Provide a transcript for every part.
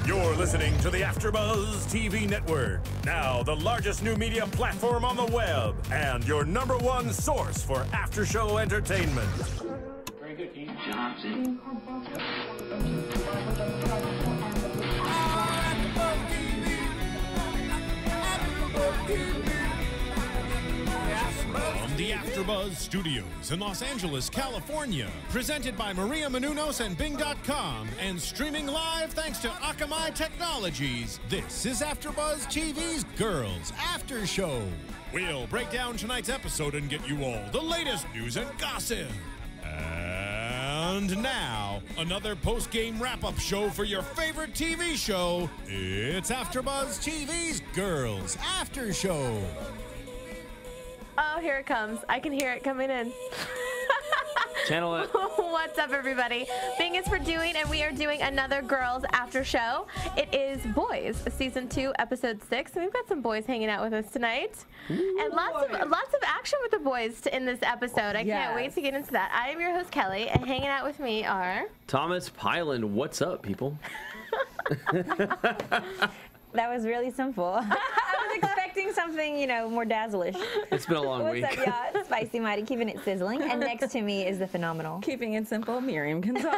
You're listening to the AfterBuzz TV Network, now the largest new media platform on the web, and your #1 source for after-show entertainment. Very good, Keith Johnson. From the AfterBuzz Studios in Los Angeles, California, presented by Maria Menounos and Bing.com, and streaming live thanks to Akamai Technologies, this is AfterBuzz TV's Girls After Show. We'll break down tonight's episode and get you all the latest news and gossip. And now, another post-game wrap-up show for your favorite TV show. It's AfterBuzz TV's Girls After Show. Oh, here it comes. I can hear it coming in. Channel it. What's up, everybody? Bing is for doing, and we are doing another Girls After Show. It is Boys, Season 2, Episode 6, and we've got some boys hanging out with us tonight. Ooh, and lots of action with the boys in this episode. I can't wait to get into that. I am your host, Kelly, and hanging out with me are... Thomas Piland. What's up, people? That was really simple. I was expecting something, more dazzlish. It's been a long week. What's up, y'all? Spicy Mighty, keeping it sizzling. And next to me is the phenomenal. Keeping it simple, Miriam Gonzalez.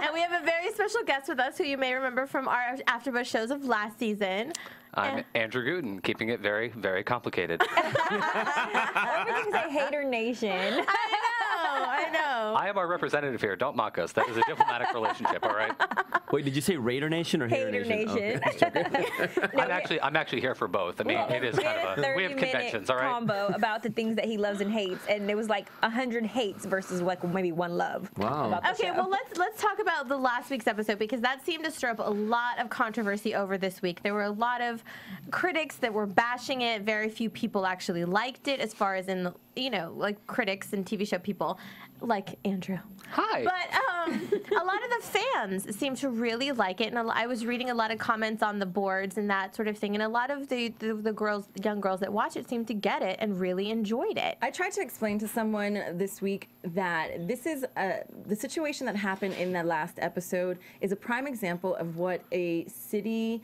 And we have a very special guest with us who you may remember from our AfterBuzz shows of last season. I'm Andrew Gutin, keeping it very, very complicated. Everything's a hater nation. I know. I am our representative here. Don't mock us. That is a diplomatic relationship, all right? Wait, did you say Raider Nation or Hater Nation? Okay. I'm actually here for both. I mean, it is kind of we have conventions, all right? Combo about the things that he loves and hates, and it was like 100 hates versus like maybe one love. Wow. Okay, well let's talk about the last week's episode, because that seemed to stir up a lot of controversy over this week. There were a lot of critics that were bashing it. Very few people actually liked it, as far as in like critics and TV show people like Andrew. Hi. But a lot of the fans seem to really like it, and I was reading a lot of comments on the boards and that sort of thing, and a lot of the young girls that watch it seem to get it and really enjoyed it. I tried to explain to someone this week that this is the situation that happened in the last episode is a prime example of what a city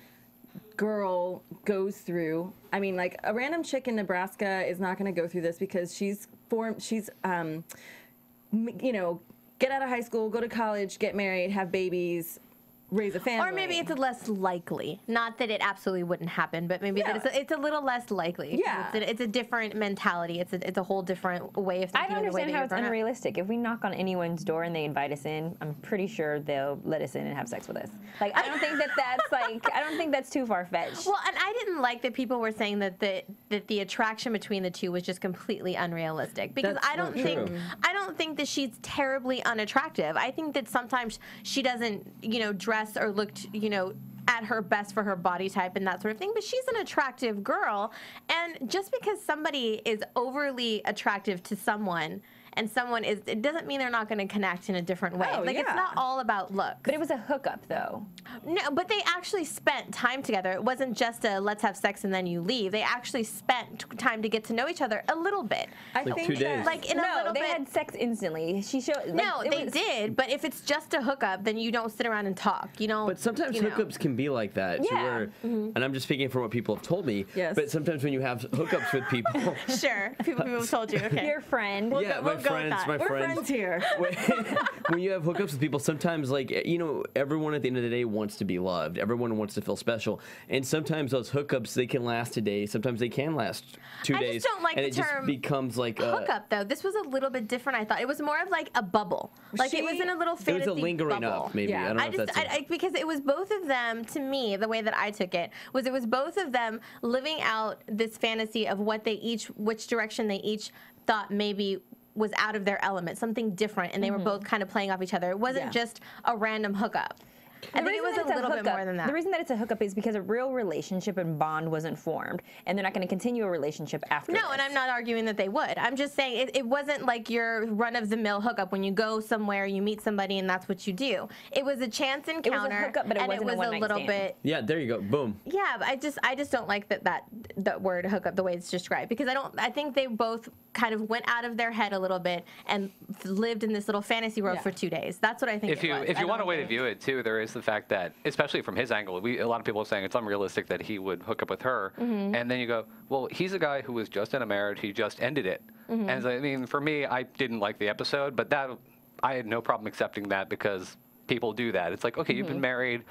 girl goes through. I mean, like, a random chick in Nebraska is not going to go through this because she's get out of high school, go to college, get married, have babies, raise a family. Or maybe it's less likely. Not that it absolutely wouldn't happen, but maybe that it's a little less likely. Yeah. It's a different mentality. It's a whole different way of thinking. I don't understand how it's unrealistic. If we knock on anyone's door and they invite us in, I'm pretty sure they'll let us in and have sex with us. Like, I don't think I don't think that's too far-fetched. Well, and I didn't like that people were saying that the attraction between the two was just completely unrealistic, because That's I don't think that she's terribly unattractive. I think that sometimes she doesn't, dress or looked, at her best for her body type and that sort of thing, but she's an attractive girl, and just because somebody is overly attractive to someone and someone is, it doesn't mean they're not going to connect in a different way. It's not all about looks. But it was a hookup, though. No, but they actually spent time together. It wasn't just a let's have sex and then you leave. They actually spent time to get to know each other a little bit. I think 2 days. Like in a little they bit. had sex instantly. She showed. Like, No, they did. But if it's just a hookup, then you don't sit around and talk. But sometimes hookups can be like that. Yeah. Where, and I'm just speaking from what people have told me. Yes. But sometimes when you have hookups with people. Sure, people have told you. Okay. Your friend. We'll Yeah, go my with friends, that. my we're friends. friends here. When you have hookups with people, sometimes, like, everyone at the end of the day wants to be loved. Everyone wants to feel special. And sometimes those hookups, they can last a day. Sometimes they can last 2 days. I just don't like and the it just term becomes like hookup, though. This was a little bit different, I thought. It was more of like a bubble. Like it was in a little It fantasy was a lingering bubble. up, maybe. Yeah. I don't know if that's because it was both of them, to me, the way that I took it was both of them living out this fantasy of which direction they each thought maybe was out of their element, something different, and they were both kind of playing off each other. It wasn't just a random hookup. I think it was a little bit more than that. The reason that it's a hookup is because a real relationship and bond wasn't formed, and they're not going to continue a relationship after No, and I'm not arguing that they would. I'm just saying it wasn't like your run-of-the-mill hookup when you go somewhere, you meet somebody, and that's what you do. It was a chance encounter. It was a hookup, but it wasn't a one-night little stand. bit. Yeah, there you go. Boom. Yeah, but I just don't like that word hookup the way it's described, because I think they both kind of went out of their head a little bit and lived in this little fantasy world for 2 days. That's what I think. If you want a way to view it too, there is the fact that, especially from his angle, a lot of people are saying it's unrealistic that he would hook up with her, and then you go, well, he's a guy who was just in a marriage, he just ended it, and so, I mean, for me, I didn't like the episode, but I had no problem accepting that because people do that. It's like, okay, you've been married.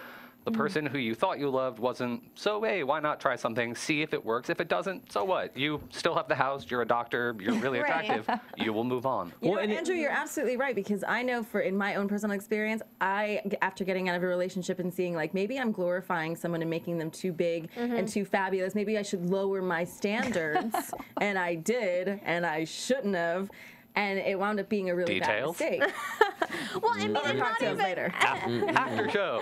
The person who you thought you loved wasn't, so hey, why not try something, see if it works. If it doesn't, so what? You still have the house, you're a doctor, you're really attractive, you will move on. You know, Andrew, you're absolutely right, because I know in my own personal experience, after getting out of a relationship and seeing like, maybe I'm glorifying someone and making them too big and too fabulous, maybe I should lower my standards, and I did, and I shouldn't have. And it wound up being a really bad mistake. Well, I mean, not even later. After show.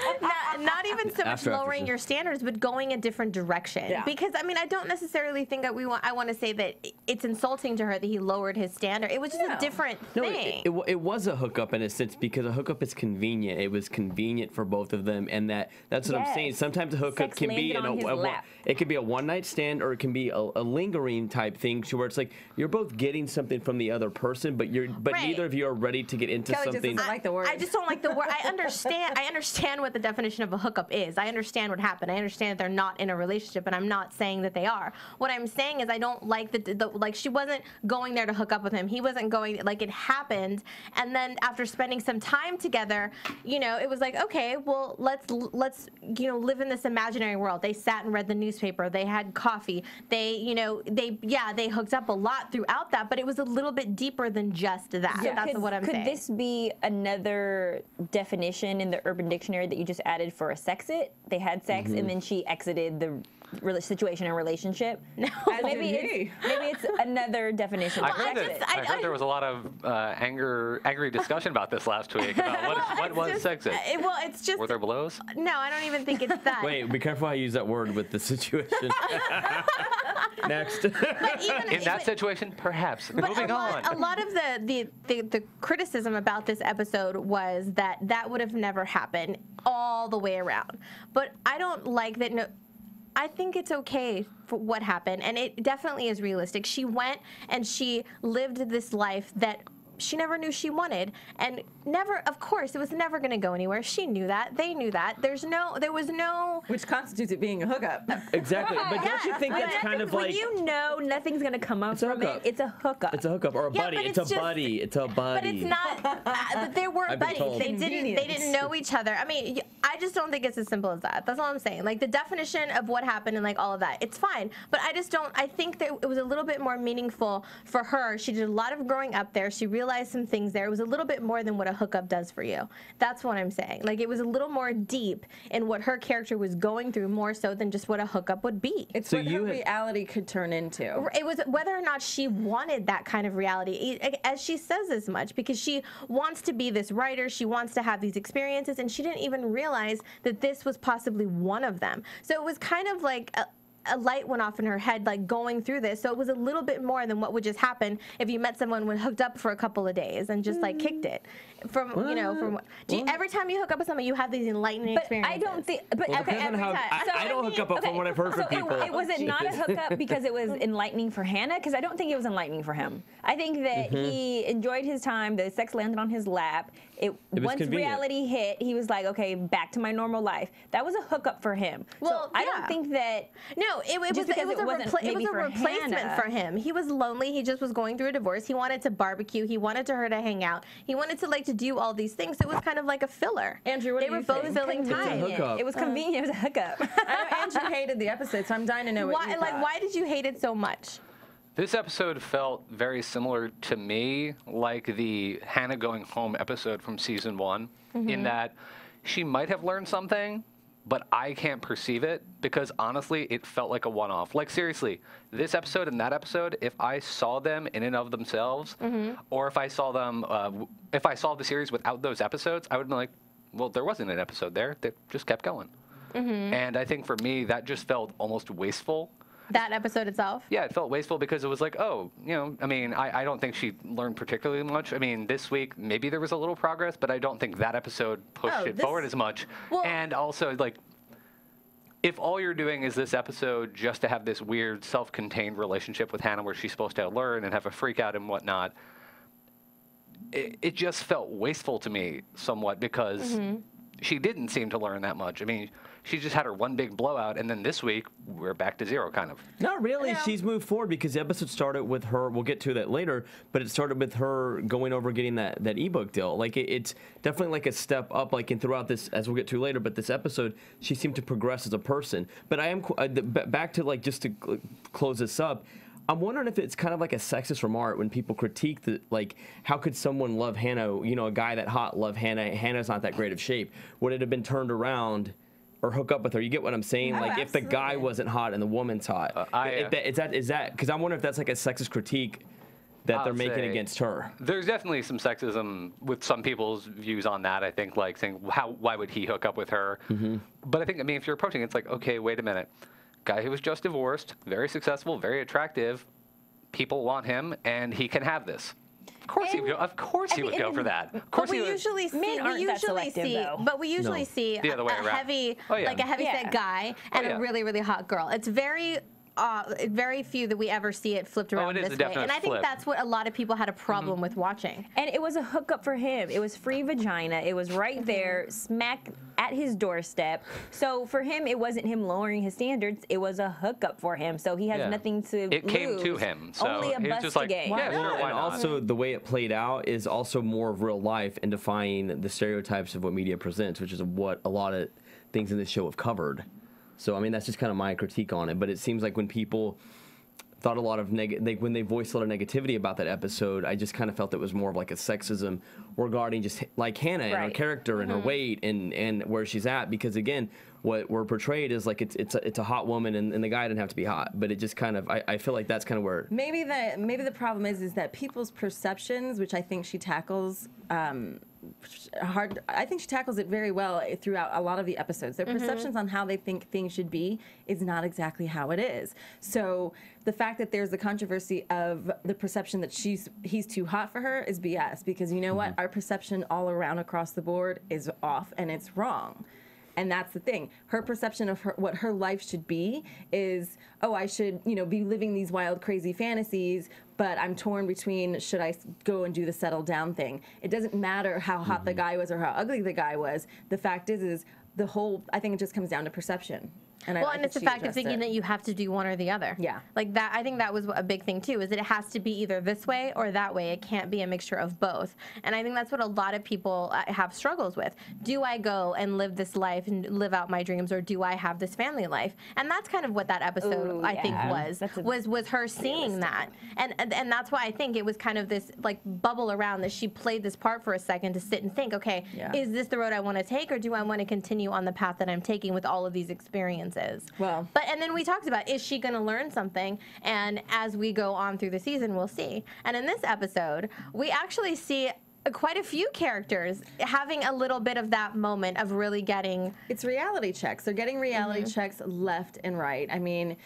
Not even so much lowering your standards, but going a different direction. Yeah. Because I mean, I don't necessarily think that I want to say that it's insulting to her that he lowered his standard. It was just a different thing. It was a hookup in a sense, because a hookup is convenient. It was convenient for both of them, and that's what I'm saying. Sometimes a hookup can be it can be a one-night stand, or it can be a lingering type thing, where it's like you're both getting something from the other person, but neither of you are ready to get into Kellie something. Just like the word. I just don't like the word. I understand what the definition of a hookup is. I understand what happened. I understand that they're not in a relationship, and I'm not saying that they are. What I'm saying is I don't like like she wasn't going there to hook up with him. He wasn't going, like, it happened, and then after spending some time together, you know, it was like, okay, well, let's live in this imaginary world. They sat and read the newspaper. They had coffee. They hooked up a lot throughout that, but it was a little bit deeper than just that. So that's what I'm saying. Could this be another definition in the Urban Dictionary that you just added for a sexit? They had sex and then she exited the situation and relationship. No, maybe it's another definition. I heard there was a lot of angry discussion about this last week about what was sexist. Well, it's just. Were there blows? No, I don't even think it's that. Wait, be careful how you use that word with the situation. Next. In that situation, perhaps. Moving on. A lot of the criticism about this episode was that would have never happened all the way around. But I don't like that. No, I think it's okay for what happened, and it definitely is realistic. She went and she lived this life that she never knew she wanted, and of course, it was never going to go anywhere. She knew that. They knew that. There was no. Which constitutes it being a hookup. Exactly. But don't you think that's kind of like. When you know nothing's going to come up from it, it's a hookup. It's a hookup, or a buddy. It's a buddy. It's a buddy. But it's not. They weren't buddies. They didn't know each other. I mean, I just don't think it's as simple as that. That's all I'm saying. Like, the definition of what happened and like all of that, it's fine. But I just don't. I think that it was a little bit more meaningful for her. She did a lot of growing up there. She realized some things there. It was a little bit more than what a hookup does for you. That's what I'm saying. Like, it was a little more deep in what her character was going through, more so than just what a hookup would be. It's what her reality could turn into. It was whether or not she wanted that kind of reality, as she says as much, because she wants to be this writer, she wants to have these experiences, and she didn't even realize that this was possibly one of them. So it was kind of like a light went off in her head, like, going through this. So it was a little bit more than what would just happen if you met someone when hooked up for a couple of days and just like kicked it. Every time you hook up with someone, you have these enlightening experiences. I don't think. But well, okay, every time. I don't hook up from what I've heard from people. Was it not a hookup because it was enlightening for Hannah? Because I don't think it was enlightening for him. I think that he enjoyed his time. The sex landed on his lap. Once reality hit, he was like, okay, back to my normal life. That was a hookup for him. Well, so I don't think that. No, it was a replacement for him. He was lonely. He just was going through a divorce. He wanted to barbecue. He wanted her to hang out. He wanted to do all these things. It was kind of like a filler. Andrew, what do you think? They were both filling time. It was convenient. It was a hookup. I know Andrew hated the episode, so I'm dying to know what you thought. Why did you hate it so much? This episode felt very similar to me, like the Hannah going home episode from season 1, in that she might have learned something, but I can't perceive it because honestly, it felt like a one-off. Like, seriously, this episode and that episode, if I saw them in and of themselves, or if I saw them, if I saw the series without those episodes, I would be like, well, there wasn't an episode there. That just kept going. And I think for me, that just felt almost wasteful. That episode itself? Yeah, it felt wasteful because it was like, oh, I mean, I don't think she learned particularly much. I mean, this week, maybe there was a little progress, but I don't think that episode pushed it forward as much. Well, and also, like, if all you're doing is this episode just to have this weird self-contained relationship with Hannah where she's supposed to learn and have a freak out and whatnot, it just felt wasteful to me somewhat because she didn't seem to learn that much. I mean, she just had her one big blowout, and then this week, we're back to zero, kind of. Not really. She's moved forward because the episode started with her, we'll get to that later, but it started with her going over getting that ebook deal. Like, it's definitely like a step up, like, and throughout this, as we'll get to later, but this episode, she seemed to progress as a person. But I am, back to, like, just to close this up, I'm wondering if it's kind of like a sexist remark when people critique that, like, how could someone love Hannah, you know, a guy that hot love Hannah, Hannah's not that great of shape. Would it have been turned around or hook up with her? You get what I'm saying? Oh, like, if the guy wasn't hot and the woman's hot. Is that, because I'm wondering if that's like a sexist critique that they're making against her. There's definitely some sexism with some people's views on that. I think, like, saying, why would he hook up with her? But I think, I mean, if you're approaching it, it's like, okay, wait a minute. Guy who was just divorced, very successful, very attractive. People want him, and he can have this. Of course he would go. Of course he would go for that. Of course we usually see. We usually see the other way a around. heavy, like a heavy set guy and a really, really hot girl. It's very few that we ever see it flipped around this way. And I think that's what a lot of people had a problem with watching. And it was a hookup for him. It was free vagina. It was right there, smack at his doorstep. So for him, it wasn't him lowering his standards. It was a hookup for him. So he has nothing to lose. It came to him. So only a bus just like, to gain. yeah, sure, why and not? also the way it played out is also more of real life and defying the stereotypes of what media presents, which is what a lot of things in this show have covered. So, I mean, that's just kind of my critique on it. But it seems like when people thought a lot of when they voiced a lot of negativity about that episode, I just kind of felt it was more of like a sexism regarding just like Hannah and her character and her weight and where she's at. Because again, what we're portrayed is like it's a hot woman and the guy didn't have to be hot. But it just kind of I feel like that's kind of where maybe the problem is that people's perceptions, which I think she tackles hard. I think she tackles it very well throughout a lot of the episodes. Their perceptions on how they think things should be is not exactly how it is. So the fact that there's the controversy of the perception that he's too hot for her is BS, because you know what? Our perception all around across the board is off and it's wrong. And that's the thing. Her perception of what her life should be is, oh, I should, be living these wild, crazy fantasies, but I'm torn between should I go and do the settle down thing. It doesn't matter how hot the guy was or how ugly the guy was. The fact is I think it just comes down to perception. And it's the fact of thinking that you have to do one or the other. Yeah. Like that, I think that was a big thing too, is that it has to be either this way or that way. It can't be a mixture of both. And I think that's what a lot of people have struggles with. Do I go and live this life and live out my dreams, or do I have this family life? And that's kind of what that episode, I think, was her seeing that. And that's why I think it was kind of this like bubble around that she played this part for a second to sit and think, okay, is this the road I want to take, or do I want to continue on the path that I'm taking with all of these experiences? Well, and then we talked about, is she going to learn something? And as we go on through the season, we'll see. And in this episode, we actually see quite a few characters having a little bit of that moment of really getting... It's reality checks. They're getting reality checks left and right. I mean,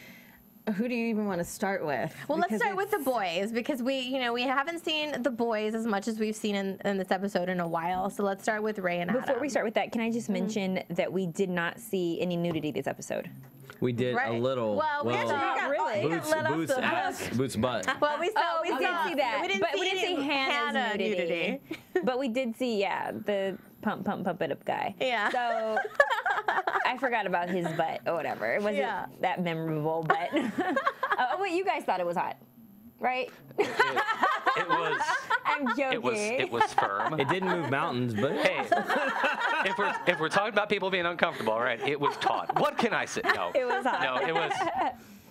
who do you even want to start with? Well, let's start with the boys, because we haven't seen the boys as much as we've seen in this episode in a while. So let's start with Ray and Adam. Before we start with that, can I just mention that we did not see any nudity this episode? We did a little. Well, we actually got Boots ass, Boots butt. Well, we did see that. We didn't see Hannah's nudity. But we did see, the pump it up guy. Yeah. So I forgot about his butt or whatever. It wasn't that memorable, but wait, you guys thought it was hot, right? It was. I'm joking. It was firm. It didn't move mountains, but hey, if we're talking about people being uncomfortable, all right, it was taut. What can I say? No, it was hot. No, it was.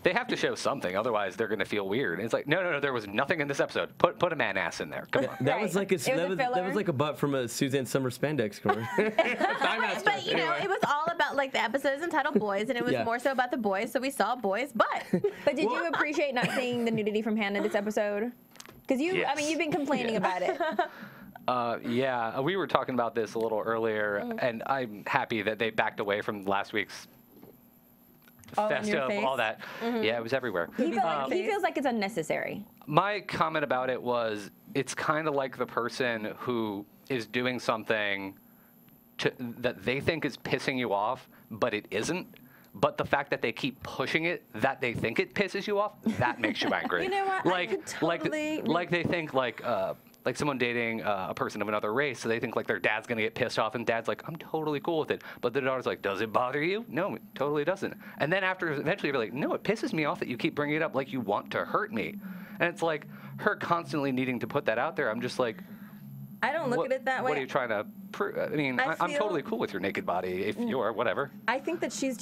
They have to show something, otherwise they're going to feel weird. It's like, no, there was nothing in this episode. Put a man ass in there. Come on. That was like that was like a butt from a Suzanne Summer spandex commercial. But it was all about, like, the episode is entitled Boys, and it was more so about the boys, so we saw boys' butt. But did you appreciate not seeing the nudity from Hannah this episode? Because you've been complaining about it. Yeah, we were talking about this a little earlier, and I'm happy that they backed away from last week's festive, all that. Yeah, it was everywhere. He feels like it's unnecessary. My comment about it was, it's kind of like the person who is doing something that they think is pissing you off, but it isn't. but the fact that they keep pushing it, that they think it pisses you off, that makes you angry. You know what? Like they think like someone dating a person of another race, so they think like their dad's gonna get pissed off, and dad's like, I'm totally cool with it. But the daughter's like, does it bother you? No, it totally doesn't. And then after, eventually you're like, no, it pisses me off that you keep bringing it up like you want to hurt me. And it's like her constantly needing to put that out there. I'm just like, I don't look at it that way. What are you trying to prove? I mean, I'm totally cool with your naked body if you're whatever. I think that she's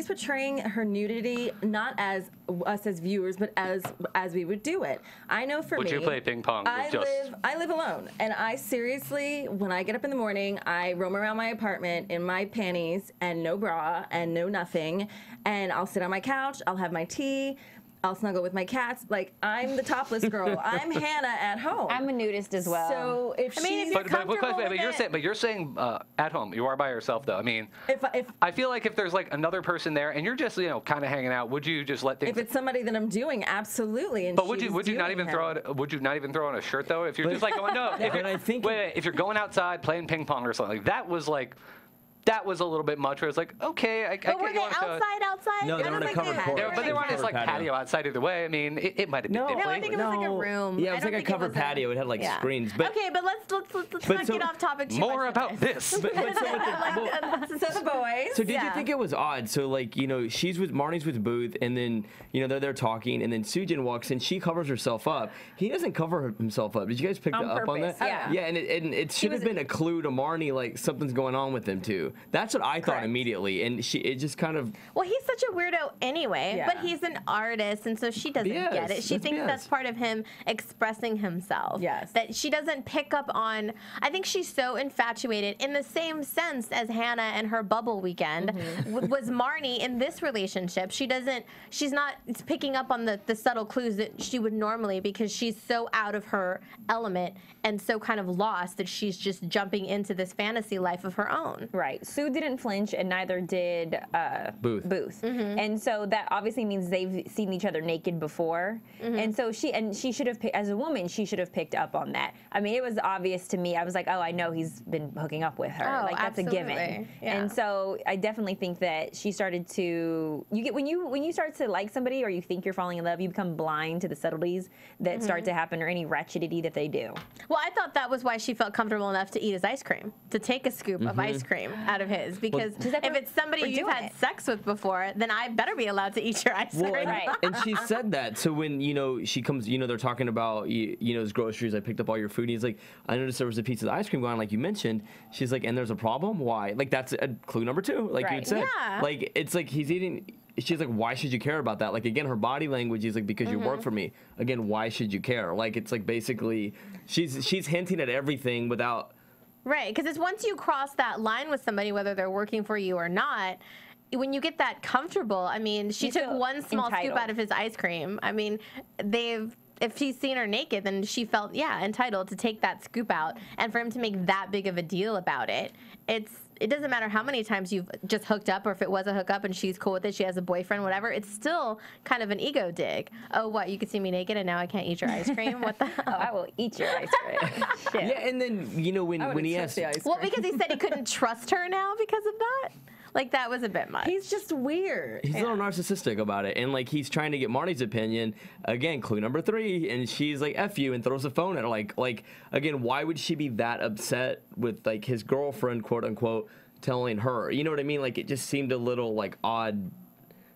portraying her nudity not as us as viewers, but as we would do it. I know for me. Would you play ping pong? I live alone, and I seriously, when I get up in the morning, I roam around my apartment in my panties and no bra and no nothing, and I'll sit on my couch, I'll have my tea, I'll snuggle with my cats. Like, I'm the topless girl. I'm Hannah at home. I'm a nudist as well. So if you're saying at home, you are by yourself though. I mean, if I feel like if there's like another person there and you're just kind of hanging out, would you just let things? If it's somebody that I'm doing, absolutely. And but would you not even throw it? Would you not even throw on a shirt though? If you're just like going no. If you're going outside playing ping pong or something, like that was like. That was a little bit much. Where it's like, okay, I but were they outside? No, they were in a covered court. But they were on this like patio outside either way. I mean, it might have been different. No, I think it was like a room. Yeah, it was like a covered patio. It had like screens. But okay, but let's not get off topic too much. More about this. So the boys. So did you think it was odd? So like Marnie's with Booth, and then they're there talking, and then Sujin walks in. She covers herself up. He doesn't cover himself up. Did you guys pick up on that? Yeah, and it should have been a clue to Marnie, like something's going on with him too. That's what I thought immediately, and it just kind of. Well, he's such a weirdo anyway, but he's an artist, and so she doesn't get it. She thinks that's part of him expressing himself. Yes. That she doesn't pick up on. I think she's so infatuated in the same sense as Hannah and her bubble weekend was Marnie in this relationship. She's not picking up on the subtle clues that she would normally, because she's so out of her element and so kind of lost that she's just jumping into this fantasy life of her own. Right. Sue didn't flinch, and neither did Booth. And so that obviously means they've seen each other naked before. And so she should have, as a woman, she should have picked up on that. I mean, it was obvious to me. I was like, oh, I know he's been hooking up with her. Like, that's a given. Yeah. And so I definitely think that she started to, when you start to like somebody or you think you're falling in love, you become blind to the subtleties that start to happen or any ratchetity that they do. Well, I thought that was why she felt comfortable enough to eat his ice cream, to take a scoop of ice cream out of his, because if it's somebody you've had sex with before, then I better be allowed to eat your ice cream. And she said that. So when she comes, they're talking about his groceries. I picked up all your food. He's like, I noticed there was a piece of the ice cream going on, like you mentioned. She's like, and there's a problem. Why? Like that's a clue number 2. Like you said. Yeah. Like it's like he's eating. She's like, why should you care about that? Like, again, her body language is like, because you work for me. Again, why should you care? Like, it's like basically, she's hinting at everything without. Right, because it's once you cross that line with somebody, whether they're working for you or not, when you get that comfortable, I mean, she took one small scoop out of his ice cream. I mean, if he's seen her naked, then she felt, entitled to take that scoop out. And for him to make that big of a deal about it, it doesn't matter how many times you've just hooked up, or if it was a hookup and she's cool with it, she has a boyfriend, whatever, it's still kind of an ego dig. Oh, what, you could see me naked and now I can't eat your ice cream? What the hell? Oh, I will eat your ice cream. Shit. Yeah, and then, when he asked. Well, because he said he couldn't trust her now because of that? Like, that was a bit much. He's just weird. He's a little narcissistic about it. And, like, he's trying to get Marnie's opinion. Again, clue number 3. And she's like, F you, and throws the phone at her. Like, again, why would she be that upset with, like, his girlfriend, quote unquote, telling her? You know what I mean? Like, it just seemed a little, like, odd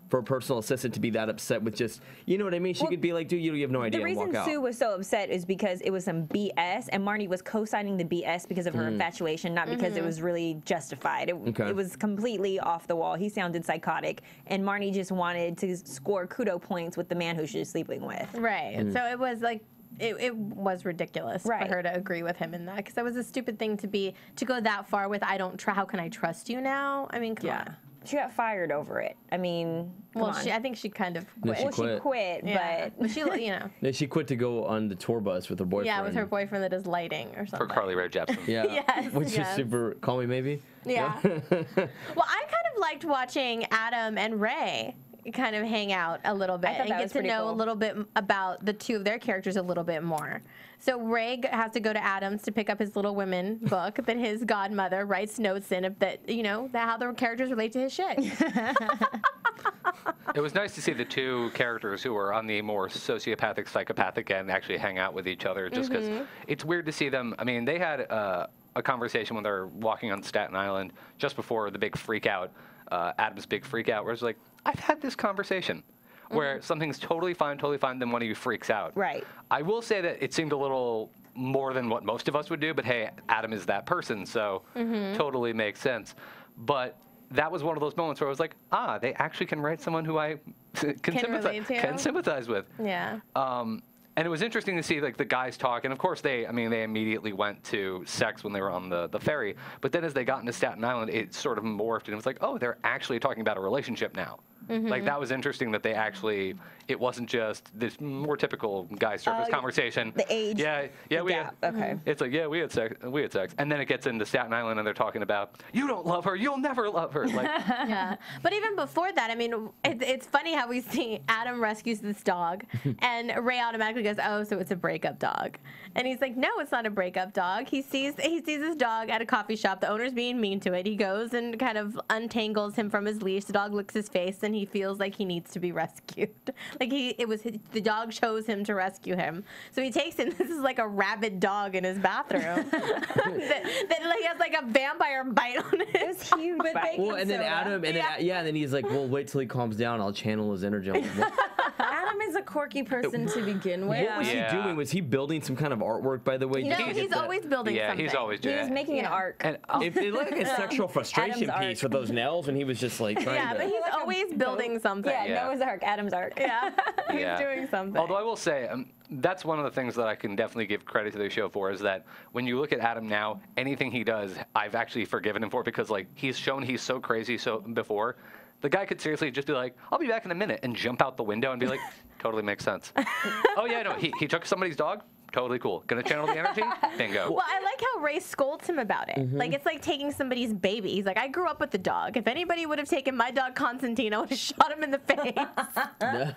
for a personal assistant to be that upset with just, you know what I mean? She could be like, dude, you have no idea, and walk out. The reason Sue was so upset is because it was some BS, and Marnie was co-signing the BS because of her infatuation, not because it was really justified. It was completely off the wall. He sounded psychotic, and Marnie just wanted to score kudo points with the man who she's sleeping with. Right. So it was like, it was ridiculous for her to agree with him in that, because that was a stupid thing to go that far with. How can I trust you now? I mean, come on. She got fired over it. I mean, I think she kind of quit. She quit, but she, Yeah, she quit to go on the tour bus with her boyfriend. Yeah, with her boyfriend that does lighting or something. For Carly Rae Jepsen. Yeah. Yes, Which is super. Call me maybe. Yeah. Well, I kind of liked watching Adam and Ray kind of hang out a little bit and get to know a little bit about the two of their characters a little bit more. So Ray has to go to Adam's to pick up his Little Women book that his godmother writes notes in that, you know, that how the characters relate to his shit. It was nice to see the two characters who were on the more sociopathic, psychopathic end actually hang out with each other, just because it's weird to see them. I mean, they had a conversation when they were walking on Staten Island just before the big freak out, Adam's big freak out, where it's like, I've had this conversation where something's totally fine, then one of you freaks out. Right. I will say that it seemed a little more than what most of us would do, but hey, Adam is that person, so totally makes sense. But that was one of those moments where I was like, they actually can write someone who I can sympathize with. Yeah. And it was interesting to see like the guys talk, and of course they immediately went to sex when they were on the ferry. But then as they got into Staten Island, it sort of morphed, and it was like, oh, they're actually talking about a relationship now. Like that was interesting that they actually, it wasn't just this more typical guy surface conversation. The age. Yeah, we had. Okay. It's like, yeah, we had sex, and then it gets into Staten Island, and they're talking about, you don't love her, you'll never love her. Like, yeah. But even before that, I mean, it's funny how we see Adam rescues this dog, and Ray automatically goes, oh, so it's a breakup dog. And he's like, no, it's not a breakup dog. He sees this dog at a coffee shop. The owner's being mean to it. He goes and kind of untangles him from his leash. The dog licks his face, and he feels like he needs to be rescued. Like the dog chose him to rescue him. So he takes him. This is like a rabid dog in his bathroom that like has like a vampire bite on it. It was huge. Well, and then Adam, and then he's like, well, wait till he calms down. I'll channel his energy. Adam is a quirky person to begin with. What was he doing? Was he building some kind of artwork, by the way? No, he's always building something. Yeah, he's always doing it. He was making an arc. And it looked like a sexual frustration piece with those nails, and he was just like trying to. But he's always building something. Yeah, Noah's Ark, Adam's Ark. Yeah, he's doing something. Although I will say, that's one of the things that I can definitely give credit to the show for, is that when you look at Adam now, anything he does, I've actually forgiven him for, because like he's shown he's so crazy before. The guy could seriously just be like, I'll be back in a minute, and jump out the window and be like, totally makes sense. Oh yeah, no, he took somebody's dog. Totally cool. Gonna channel the energy? Bingo. Well, I like how Ray scolds him about it. Like, it's like taking somebody's baby. He's like, I grew up with the dog. If anybody would have taken my dog Constantine, I would have shot him in the face. And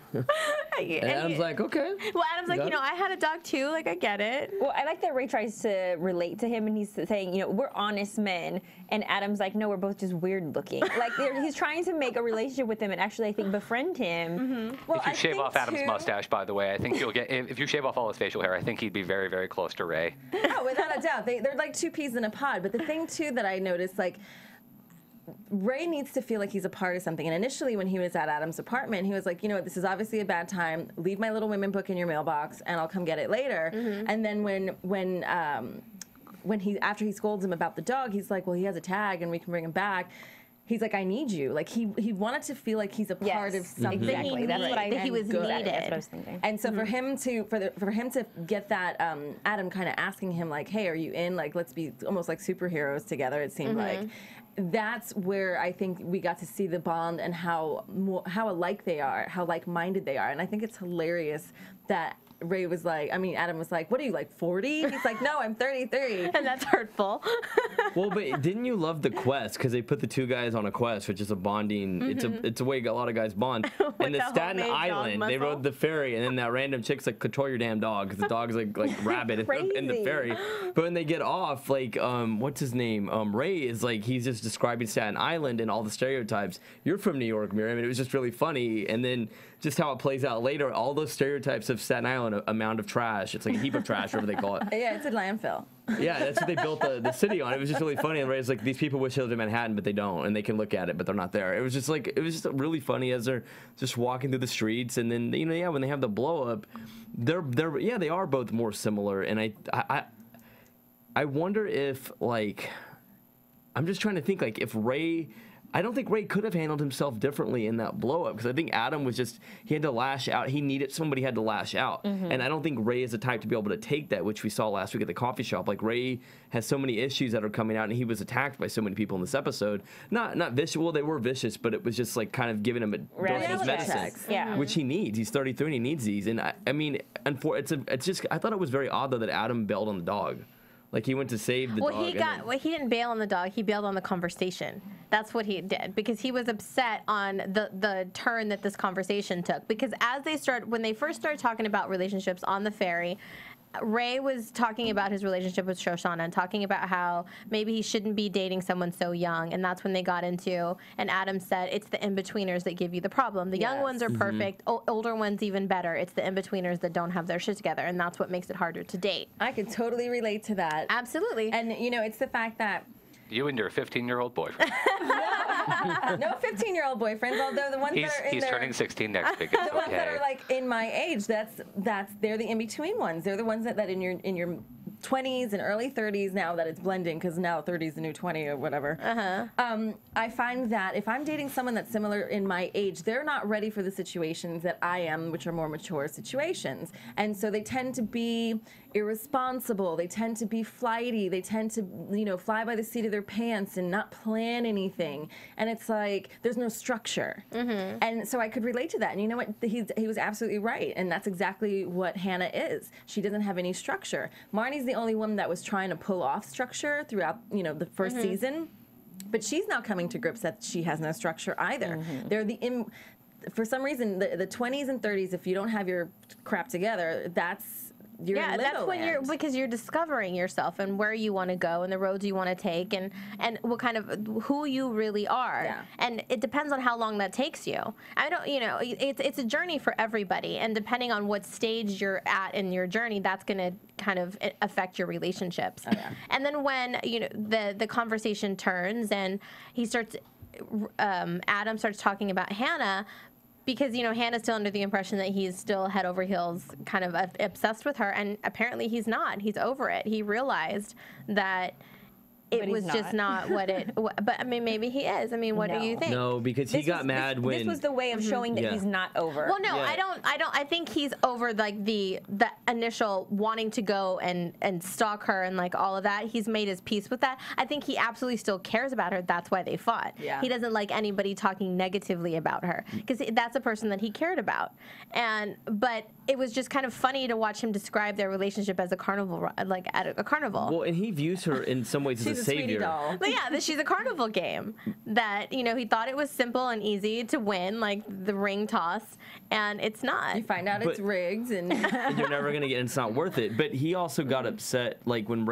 Adam's like, okay. Well, Adam's like, you know, I had a dog too. Like, I get it. Well, I like that Ray tries to relate to him, and he's saying, you know, we're honest men. And Adam's like, no, we're both just weird looking. Like, he's trying to make a relationship with him and actually, I think, befriend him. Well, if you shave off Adam's mustache, by the way, I think you'll get, if you shave off all his facial hair, I think he'd be very, very close to Ray. Oh, without a doubt. They're like two peas in a pod. But the thing, too, that I noticed, like, Ray needs to feel like he's a part of something. And initially, when he was at Adam's apartment, he was like, you know what, this is obviously a bad time. Leave my Little Women book in your mailbox, and I'll come get it later. And then when he, after he scolds him about the dog, he's like, well, he has a tag, and we can bring him back. He's like, I need you. Like, he wanted to feel like he's a part of something. Exactly. That's what he was needed. That's what I was thinking. And so for him to get that, Adam kind of asking him like, hey, are you in? Like, let's be almost like superheroes together. It seemed like. That's where I think we got to see the bond and how alike they are, how like-minded they are. And I think it's hilarious that Ray was like, Adam was like, what are you, like 40? He's like, no, I'm 33. And that's hurtful. Well, but didn't you love the quest? Because they put the two guys on a quest, which is a bonding. It's a way a lot of guys bond. And the Staten Island, they rode the ferry, and then that random chick's like, control your damn dog, because the dog's like rabid in the ferry. But when they get off, like, what's his name? Ray is like, he's just describing Staten Island and all the stereotypes. You're from New York, Miriam, and it was just really funny. And then just how it plays out later, all those stereotypes of Staten Island, a mound of trash. It's like a heap of trash, whatever they call it. Yeah, it's a landfill. Yeah, that's what they built the city on. It was just really funny. And Ray's like, these people wish they lived in Manhattan, but they don't, and they can look at it, but they're not there. It was just really funny as they're just walking through the streets, and then when they have the blow up, they are both more similar. And I wonder if, like, I'm just trying to think, like, if Ray. I don't think Ray could have handled himself differently in that blow-up, because I think Adam was just, he had to lash out. He needed somebody had to lash out. And I don't think Ray is the type to be able to take that, which we saw last week at the coffee shop. Like, Ray has so many issues that are coming out, and he was attacked by so many people in this episode. Not vicious. Well, they were vicious, but it was just like kind of giving him a dose of medicine, which he needs. He's 33 and he needs these. And I mean, it's just, I thought it was very odd, though, that Adam bailed on the dog. Like, he went to save the dog. Well, he didn't bail on the dog. He bailed on the conversation. That's what he did, because he was upset on the turn that this conversation took. Because when they first started talking about relationships on the ferry, Ray was talking about his relationship with Shoshanna and talking about how maybe he shouldn't be dating someone so young, and that's when they got into, and Adam said, it's the in-betweeners that give you the problem. The young ones are perfect, older ones even better. It's the in-betweeners that don't have their shit together, and that's what makes it harder to date. I can totally relate to that. Absolutely. And, you know, it's the fact that you and your 15-year-old boyfriend. No 15-year-old boyfriends, although the ones that are in he's turning 16 next week. It's the ones that are like in my age, they're the in-between ones. They're the ones that in your 20s and early 30s now that it's blending, because now 30 is the new 20 or whatever. I find that if I'm dating someone that's similar in my age, they're not ready for the situations that I am, which are more mature situations. And so they tend to be irresponsible. They tend to be flighty. They tend to, you know, fly by the seat of their pants and not plan anything. And it's like there's no structure. And so I could relate to that. And you know what? He was absolutely right. And that's exactly what Hannah is. She doesn't have any structure. Marnie's the only one that was trying to pull off structure throughout, you know, the first season. But she's now coming to grips that she has no structure either. They're for some reason, the 20s and 30s, if you don't have your crap together, that's that's when because you're discovering yourself and where you want to go and the roads you want to take and what kind of who you really are. And it depends on how long that takes you. I don't, you know, it's a journey for everybody, and depending on what stage you're at in your journey, that's going to kind of affect your relationships. And then when, you know, the conversation turns and he starts Adam starts talking about Hannah, because, you know, Hannah's still under the impression that he's still head over heels kind of obsessed with her, and apparently he's not. He's over it. He realized that it was just not what it. But I mean, maybe he is. I mean, what do you think? No, because he got mad when this was the way of showing that he's not over. Well, no, I don't. I think he's over like the initial wanting to go and stalk her and like all of that. He's made his peace with that. I think he absolutely still cares about her. That's why they fought. He doesn't like anybody talking negatively about her because that's a person that he cared about. But it was just kind of funny to watch him describe their relationship as a carnival, like at a carnival. Well, and he views her in some ways as a savior. Doll. But yeah, she's a carnival game that, you know, he thought it was simple and easy to win, like the ring toss, and it's not. You find out it's rigged, and you're never gonna get. And it's not worth it. But he also got upset, like when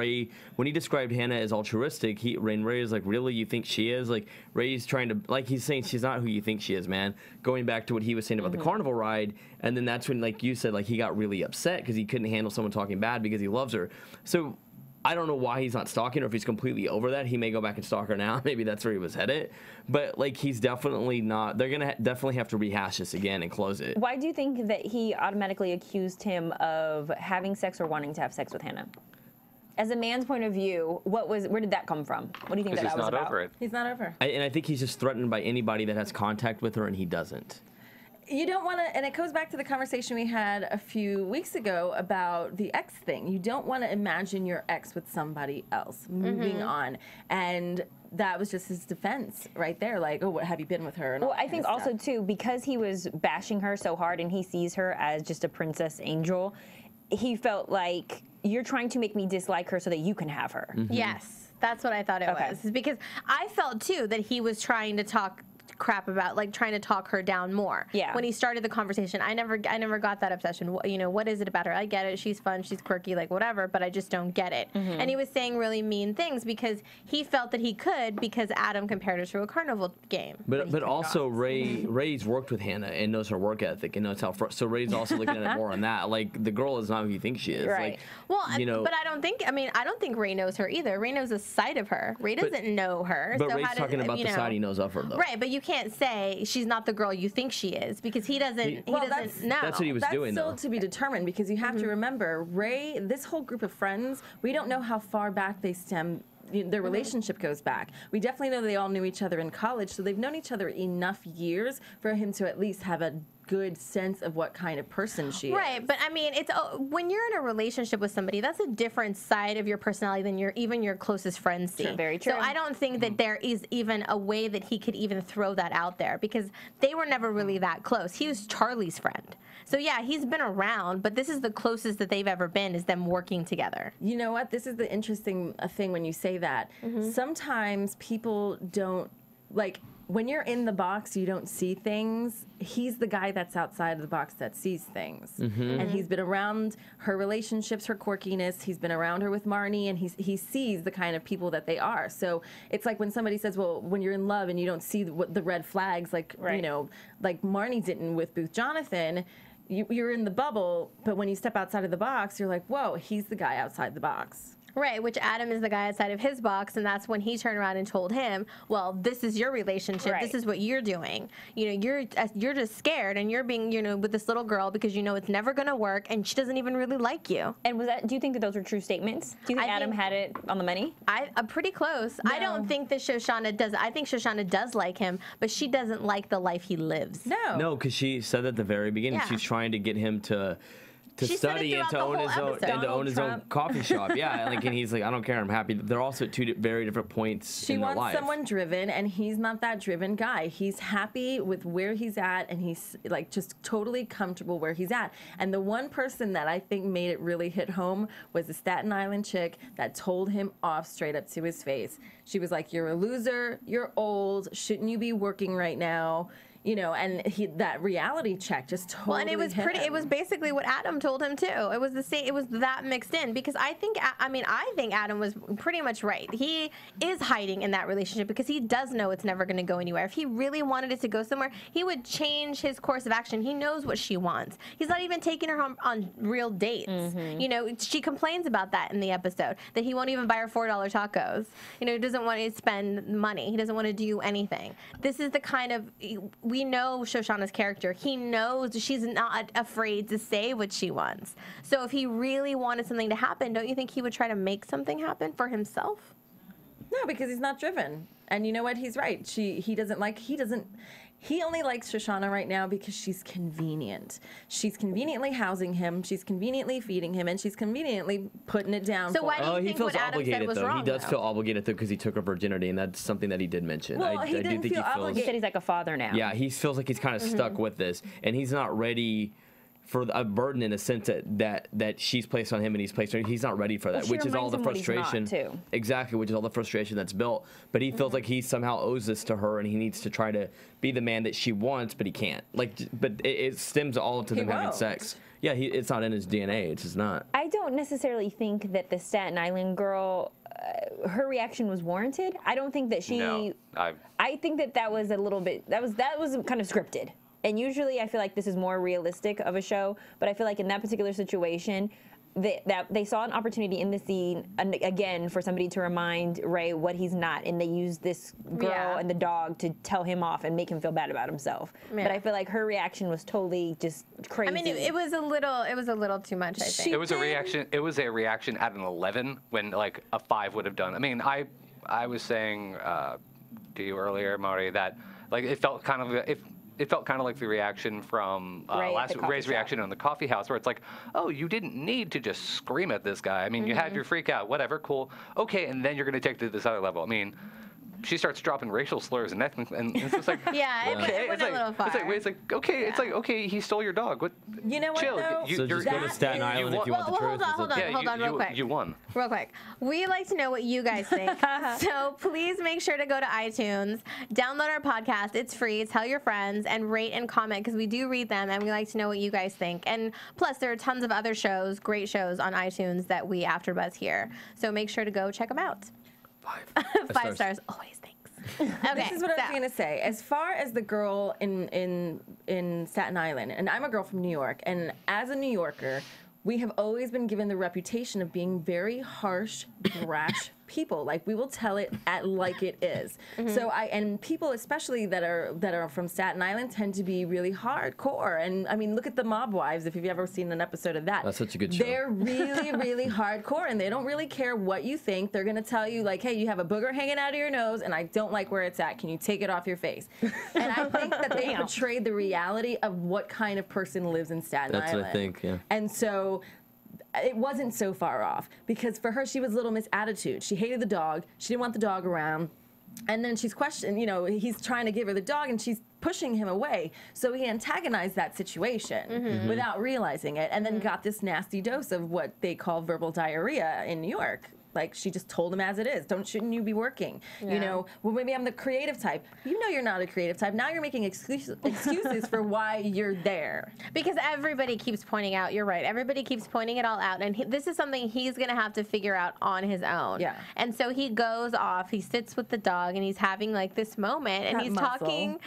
he described Hannah as altruistic. Ray is like, really, you think she is? Like Ray's trying to, like he's saying she's not who you think she is, man. Going back to what he was saying about the carnival ride, and then that's when, like you said, like he got really upset because he couldn't handle someone talking bad because he loves her. So I don't know why he's not stalking her. If he's completely over that, he may go back and stalk her now. Maybe that's where he was headed. But like, he's definitely not. They're gonna definitely have to rehash this again and close it. Why do you think that he automatically accused him of having sex or wanting to have sex with Hannah? As a man's point of view, where did that come from? What do you think that was about? He's not over it. He's not over. And I think he's just threatened by anybody that has contact with her, and he doesn't. You don't want to, and it goes back to the conversation we had a few weeks ago about the ex thing. You don't want to imagine your ex with somebody else moving on. And that was just his defense right there. Like, oh, what have you been with her? And well, I think also, too, because he was bashing her so hard and he sees her as just a princess angel, he felt like, you're trying to make me dislike her so that you can have her. Yes, that's what I thought it was. Because I felt, too, that he was trying to talk crap about, like trying to talk her down more. When he started the conversation, I never got that obsession. You know, what is it about her? I get it. She's fun. She's quirky, like whatever, but I just don't get it. And he was saying really mean things because he felt that he could because Adam compared her to a carnival game. But also Ray's worked with Hannah and knows her work ethic and knows how. So Ray's also looking at it more on that. Like the girl is not who you think she is. Right. Like, well, you know, but I don't think Ray knows her either. Ray knows a side of her. Ray doesn't know her. But Ray's talking about the side he knows of her, though. Right, but you can't say she's not the girl you think she is because he doesn't know. That's what he was doing, though. That's still to be determined because you have to remember, Ray, this whole group of friends, we don't know how far back they stem. Their relationship goes back. We definitely know they all knew each other in college, so they've known each other enough years for him to at least have a good sense of what kind of person she is. Right, but I mean, it's when you're in a relationship with somebody, that's a different side of your personality than even your closest friends see. Very true. So I don't think that there is even a way that he could even throw that out there because they were never really that close. He was Charlie's friend. So yeah, he's been around, but this is the closest that they've ever been is them working together. You know what? This is the interesting thing when you say that. Sometimes people don't, like, when you're in the box, you don't see things. He's the guy that's outside of the box that sees things. And he's been around her relationships, her quirkiness. He's been around her with Marnie, and he sees the kind of people that they are. So it's like when somebody says, well, when you're in love and you don't see the red flags, like, you know, like Marnie didn't with Booth Jonathan, you're in the bubble, but when you step outside of the box, you're like, whoa, he's the guy outside the box. Right, which Adam is the guy outside of his box, and that's when he turned around and told him, well, this is your relationship, this is what you're doing. You know, you're just scared, and you're being, you know, with this little girl because you know it's never going to work, and she doesn't even really like you. And do you think that those were true statements? Do you think Adam had it on the money? I'm pretty close. No. I don't think that Shoshanna does. I think Shoshanna does like him, but she doesn't like the life he lives. No, because she said at the very beginning she's trying to get him to study and to own his own coffee shop. Yeah, like, and he's like, I don't care, I'm happy. They're also at two very different points in their life. She wants someone driven, and he's not that driven guy. He's happy with where he's at, and he's like just totally comfortable where he's at. And the one person that I think made it really hit home was the Staten Island chick that told him off straight up to his face. She was like, you're a loser, you're old, shouldn't you be working right now? You know, and that reality check just totally. Well, and it was pretty. It was basically what Adam told him too. It was the same. It was that mixed in because I think Adam was pretty much right. He is hiding in that relationship because he does know it's never going to go anywhere. If he really wanted it to go somewhere, he would change his course of action. He knows what she wants. He's not even taking her on real dates. You know, she complains about that in the episode that he won't even buy her $4 tacos. You know, he doesn't want to spend money. He doesn't want to do anything. This is the kind of. We know Shoshanna's character. He knows she's not afraid to say what she wants. So if he really wanted something to happen, don't you think he would try to make something happen for himself? No, because he's not driven. And you know what? He's right. He only likes Shoshanna right now because she's convenient. She's conveniently housing him, she's conveniently feeding him, and she's conveniently putting it down so why do you think what Adam said was wrong? He does feel obligated though because he took her virginity, and that's something that he did mention. Well, he didn't feel obligated. He said he's like a father now. Yeah, he feels like he's kind of stuck with this, and he's not ready for a burden in a sense that she's placed on him and he's placed on her. He's not ready for that, which is all the frustration. Exactly, which is all the frustration that's built. But he feels like he somehow owes this to her, and he needs to try to be the man that she wants, but he can't. But it stems all to them having sex. Yeah, it's not in his DNA. It's just not. I don't necessarily think that the Staten Island girl, her reaction was warranted. I don't think that she. No, I think that was a little bit. That was kind of scripted. And usually I feel like this is more realistic of a show, but I feel like in that particular situation, they saw an opportunity in the scene, again, for somebody to remind Ray what he's not, and they used this girl and the dog to tell him off and make him feel bad about himself. Yeah. But I feel like her reaction was totally just crazy. I mean, it was a little too much, I think. It was a reaction at an 11 when like a 5 would have done. I mean, I was saying to you earlier, Marty, that like it felt kind of like the reaction from Ray's reaction in the coffee house, where it's like, oh, you didn't need to just scream at this guy. I mean, you had your freak out, whatever, cool. Okay, and then you're going to take it to this other level. I mean, she starts dropping racial slurs and it's just like, okay. It went a little far. It's like, okay, it's like, okay, he stole your dog. What? You know what, chill. though? So just go to Staten Island if you want the truth. Hold on, real quick. You won. Real quick. We like to know what you guys think. So please make sure to go to iTunes, download our podcast. It's free. Tell your friends and rate and comment because we do read them and we like to know what you guys think. And plus, there are tons of other shows, great shows on iTunes that we AfterBuzz here. So make sure to go check them out. 5 stars. Always. Thanks. Okay, this is what I was going to say. As far as the girl in Staten Island, and I'm a girl from New York, and as a New Yorker, we have always been given the reputation of being very harsh, brash people. Like, we will tell it like it is. So and people especially that are from Staten Island tend to be really hardcore. And I mean, look at the Mob Wives if you've ever seen an episode of that. That's such a good show. They're really, really hardcore, and they don't really care what you think. They're gonna tell you like, hey, you have a booger hanging out of your nose, and I don't like where it's at. Can you take it off your face? And I think that they portrayed the reality of what kind of person lives in Staten Island. That's what I think, yeah. And so it wasn't so far off because for her, she was Little Miss Attitude. She hated the dog. She didn't want the dog around. And then she's questioning, you know, he's trying to give her the dog and she's pushing him away. So he antagonized that situation without realizing it and then got this nasty dose of what they call verbal diarrhea in New York. Like, she just told him as it is. Shouldn't you be working? Yeah. You know, well, maybe I'm the creative type. You know you're not a creative type. Now you're making excuses for why you're there. Because everybody keeps pointing out, you're right, everybody keeps pointing it all out. And this is something he's going to have to figure out on his own. Yeah. And so he goes off, he sits with the dog, and he's having like this moment. And he's talking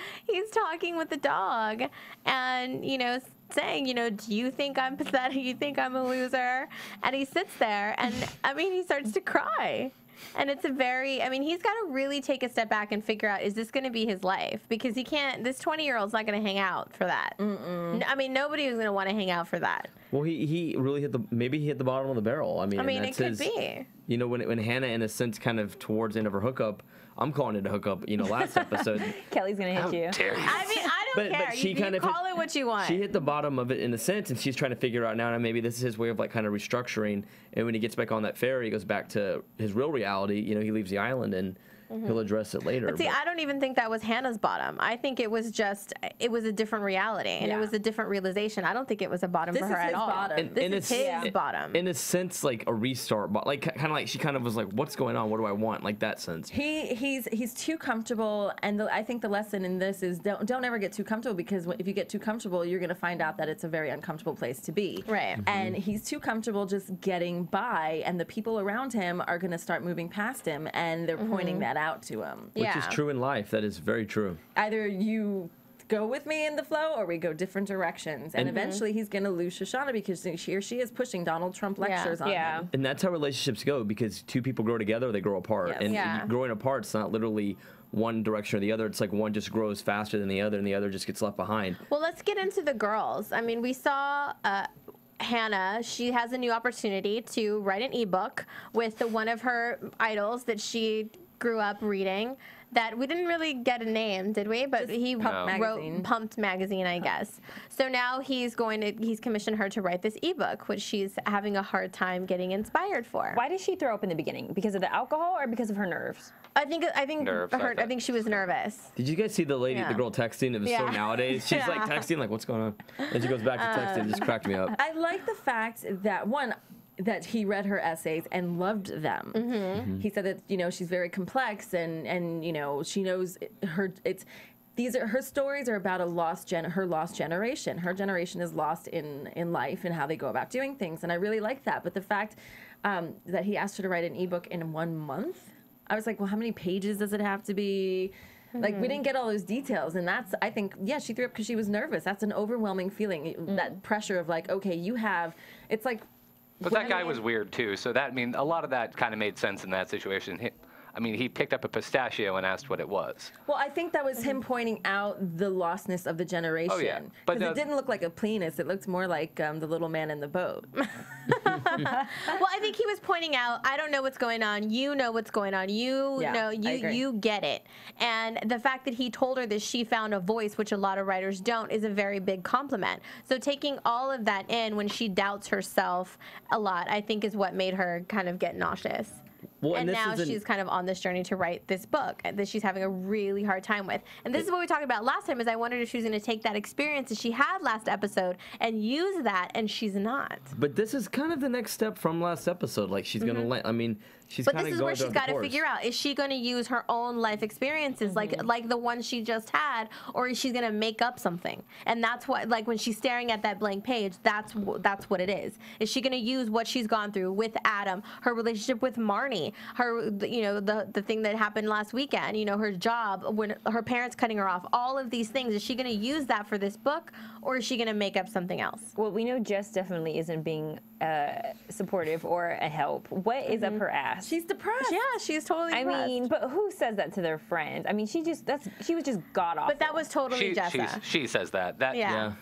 with the dog. And, you know, saying, you know, do you think I'm pathetic? You think I'm a loser? And he sits there and, I mean, he starts to cry. And it's he's got to really take a step back and figure out, is this going to be his life? Because he can't, this 20-year-old's not going to hang out for that. I mean, nobody is going to want to hang out for that. Well, he really maybe he hit the bottom of the barrel. I mean, it could be. You know, when Hannah, in a sense, kind of towards the end of her hookup, I'm calling it a hookup, you know, last episode. Kellie's going to hit you. I mean, I don't care. But she kind of call it what you want. She hit the bottom of it in a sense, and she's trying to figure out now, maybe this is his way of like kind of restructuring. And when he gets back on that ferry, he goes back to his real reality. You know, he leaves the island and he'll address it later. But see, I don't even think that was Hannah's bottom. I think it was a different reality, and it was a different realization. I don't think it was a bottom for her at all. This is his bottom. In a sense, like a restart, but like kind of like she kind of was like, "What's going on? What do I want?" Like that sense. He's too comfortable, and I think the lesson in this is don't ever get too comfortable, because if you get too comfortable, you're going to find out that it's a very uncomfortable place to be. Right. And he's too comfortable just getting by, and the people around him are going to start moving past him, and they're pointing that out to him. Which is true in life. That is very true. Either you go with me in the flow, or we go different directions. And eventually he's going to lose Shoshanna, because she is pushing Donald Trump lectures on him. And that's how relationships go, because two people grow together, or they grow apart. Yes. And growing apart, it's not literally one direction or the other. It's like one just grows faster than the other, and the other just gets left behind. Well, let's get into the girls. I mean, we saw Hannah, she has a new opportunity to write an ebook with one of her idols that she grew up reading, that we didn't really get a name, did we? But he wrote Pumped Magazine, I guess. So now he's commissioned her to write this ebook, which she's having a hard time getting inspired for. Why did she throw up in the beginning? Because of the alcohol or because of her nerves? I think she was nervous. Did you guys see the girl texting? It was so nowadays. She's like texting, like, what's going on? And she goes back to texting. It just cracked me up. I like the fact that, that he read her essays and loved them. He said that, you know, she's very complex, and you know, she knows her stories are about her lost generation. Her generation is lost in life and how they go about doing things, and I really like that. But the fact that he asked her to write an ebook in 1 month, I was like, well, how many pages does it have to be? Like, we didn't get all those details, and that's, I think, she threw up because she was nervous. That's an overwhelming feeling, that pressure of like, okay, it's like. But that guy was weird too, so that, I mean, a lot of that kind of made sense in that situation. He picked up a pistachio and asked what it was. Well, I think that was him pointing out the lostness of the generation. Oh, yeah. Because it didn't look like a penis. It looked more like the little man in the boat. Well, I think he was pointing out, I don't know what's going on. You know what's going on. You get it. And the fact that he told her that she found a voice, which a lot of writers don't, is a very big compliment. So taking all of that in when she doubts herself a lot, I think is what made her kind of get nauseous. Well, and now she's kind of on this journey to write this book that she's having a really hard time with. And this is what we talked about last time, is I wondered if she was going to take that experience that she had last episode and use that, and she's not. But this is kind of the next step from last episode. Like, she's going to she's kind of going. But this is where she's got to figure out, is she going to use her own life experiences like the one she just had, or is she going to make up something? And that's what, like, when she's staring at that blank page, that's what it is. Is she going to use what she's gone through with Adam, her relationship with Marnie, her, you know, the thing that happened last weekend, you know, her job, when her parents cutting her off, all of these things, is she going to use that for this book, or is she going to make up something else? Well, we know Jess definitely isn't being supportive or a help. What is up her ass? She's depressed. Yeah, she's totally depressed. I mean, but who says that to their friends? I mean, she was just god awful. But that was totally Jessa. She says that.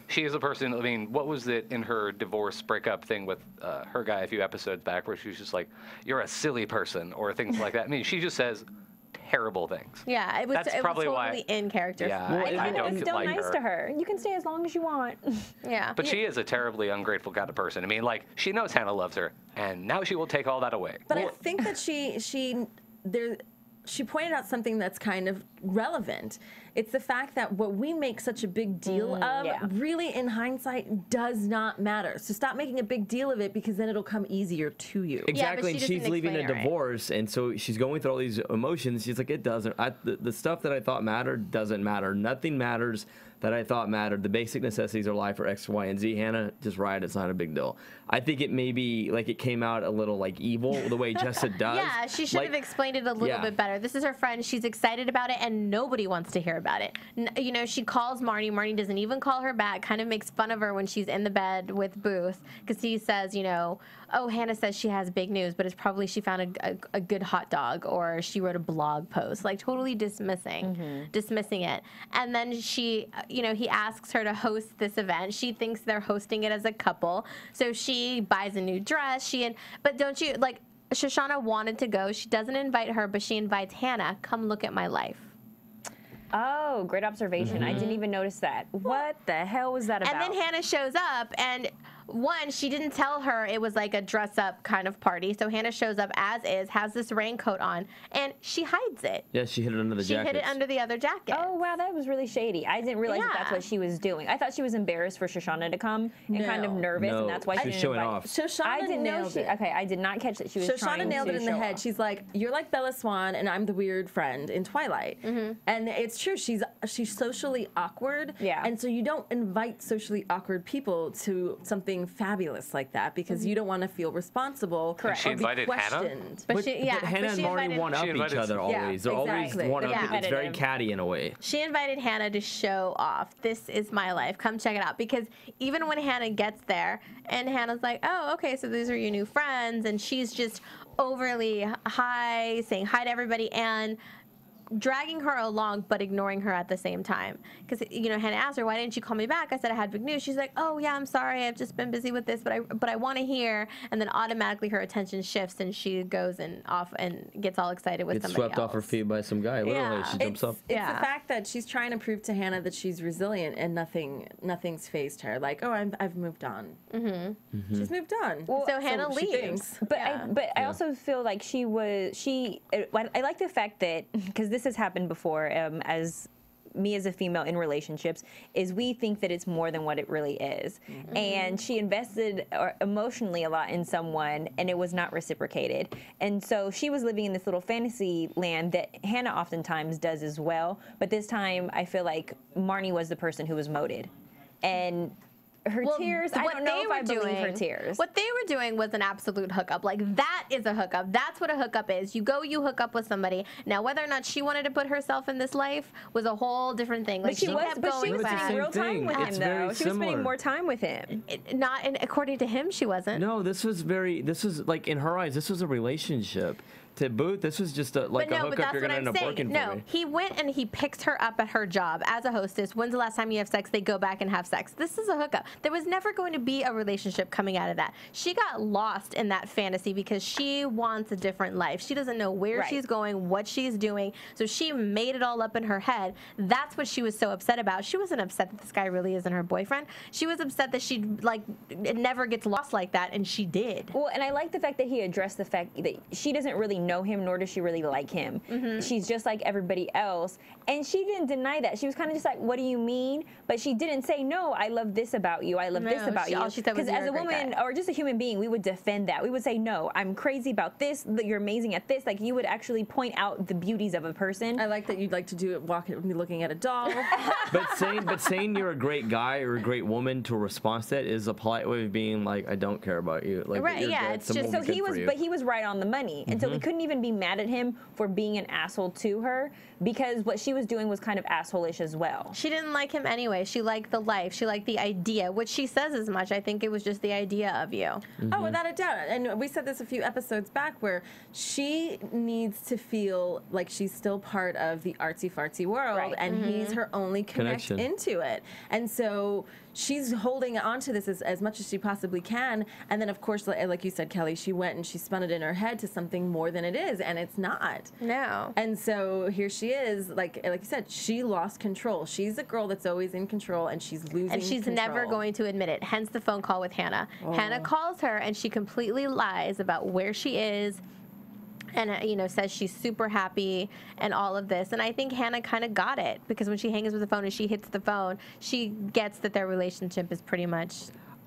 She is a person. I mean, what was it in her divorce breakup thing with her guy a few episodes back, where she was just like, "You're a silly person," or things like that. I mean, she just says terrible things. Yeah, it was totally in character. Yeah, I don't it's still like nice her. to her. You can stay as long as you want. Yeah. But she is a terribly ungrateful kind of person. I mean, like, she knows Hannah loves her, and now she will take all that away. But I think that she pointed out something that's kind of relevant. It's the fact that what we make such a big deal of, really in hindsight, does not matter. So stop making a big deal of it, because then it'll come easier to you. Exactly, and she's leaving a divorce, and so she's going through all these emotions. She's like, it doesn't. The stuff that I thought mattered doesn't matter. Nothing matters that I thought mattered. The basic necessities of life are X, Y, and Z. Hannah, just right. It's not a big deal. I think it maybe like it came out a little like evil the way Jessa does. Yeah, she should have explained it a little bit better. This is her friend. She's excited about it, and nobody wants to hear about it. You know, she calls Marnie. Marnie doesn't even call her back. Kind of makes fun of her when she's in the bed with Booth, because he says, you know, oh, Hannah says she has big news, but it's probably she found a good hot dog, or she wrote a blog post. Like totally dismissing it. And then she, you know, he asks her to host this event. She thinks they're hosting it as a couple, so she buys a new dress. But don't you like? Shoshanna wanted to go. She doesn't invite her, but she invites Hannah. Come look at my life. Oh, great observation. I didn't even notice that. What the hell was that about? And then Hannah shows up, and one, she didn't tell her it was like a dress-up kind of party. So Hannah shows up as is, has this raincoat on, and she hides it. Yeah, she hid it under the jacket. She hid it under the other jacket. Oh, wow, that was really shady. I didn't realize that that's what she was doing. I thought she was embarrassed for Shoshanna to come and kind of nervous, and that's why she didn't showing invite. off. Shoshanna nailed it. Okay, I did not catch that she was trying to nailed it in the head. off. She's like, you're like Bella Swan, and I'm the weird friend in Twilight. And it's true. She's socially awkward. Yeah. And so you don't invite socially awkward people to something fabulous like that, because you don't want to feel responsible. Correct. She invited Hannah? But Hannah and Marnie one up each other always. They're always one up. It's very catty in a way. She invited Hannah to show off. This is my life. Come check it out. Because even when Hannah gets there, and Hannah's like, oh, okay, so these are your new friends, and she's just overly saying hi to everybody, and dragging her along but ignoring her at the same time. Because, you know, Hannah asked her, why didn't you call me back? I said I had big news. She's like, oh yeah, I'm sorry, I've just been busy with this, but I want to hear. And then automatically her attention shifts, and she goes and off and gets all excited with somebody else. Swept off her feet by some guy. Literally, she jumps up. It's the fact that she's trying to prove to Hannah that she's resilient, and nothing's fazed her. Like, oh, I've moved on. She's moved on. Well, so Hannah leaves. But I also feel like I like the fact that, because this has happened before, as me as a female in relationships, is we think that it's more than what it really is. And she invested emotionally a lot in someone, and it was not reciprocated. And so she was living in this little fantasy land that Hannah oftentimes does as well. But this time, I feel like Marnie was the person who was moted. And her tears, I don't know if I believe her tears. What they were doing was an absolute hookup. Like, that is a hookup. That's what a hookup is. You hook up with somebody. Now, whether or not she wanted to put herself in this life was a whole different thing. Like, she was spending real time with him, though. She was spending more time with him. According to him, she wasn't. No, this was like, in her eyes, this was a relationship. To Booth, this was just a hookup you're going to end up working for. No, he went and he picked her up at her job as a hostess. When's the last time you have sex? They go back and have sex. This is a hookup. There was never going to be a relationship coming out of that. She got lost in that fantasy because she wants a different life. She doesn't know where she's going, what she's doing. So she made it all up in her head. That's what she was so upset about. She wasn't upset that this guy really isn't her boyfriend. She was upset that it never gets lost like that, and she did. Well, and I like the fact that he addressed the fact that she doesn't really know him, nor does she really like him. She's just like everybody else, and she didn't deny that. She was kind of just like, what do you mean? But she didn't say, no, I love this about you, I love this about you. All she said was, because as a woman or just a human being, we would defend that. We would say, no, I'm crazy about this, that you're amazing at this. Like, you would actually point out the beauties of a person. I like that you'd like to do it looking at a doll. but saying you're a great guy or a great woman to a response to that is a polite way of being like, I don't care about you. Like, right, yeah, it's just so he was right on the money, and so we couldn't even be mad at him for being an asshole to her, because what she was doing was kind of asshole-ish as well. She didn't like him anyway. She liked the life. She liked the idea, which she says as much. I think it was just the idea of you. Oh, without a doubt. And we said this a few episodes back, where she needs to feel like she's still part of the artsy-fartsy world, and he's her only connection into it. And so she's holding on to this as much as she possibly can. And then, of course, like you said, Kelly, she went and she spun it in her head to something more than it is, and it's not. No. And so here she is, like you said, she lost control. She's a girl that's always in control, and she's losing And she's never going to admit it, hence the phone call with Hannah. Hannah calls her, and she completely lies about where she is and you know, says she's super happy and all of this. And I think Hannah kind of got it, because when she hangs with the phone and she hits the phone, she gets that their relationship is pretty much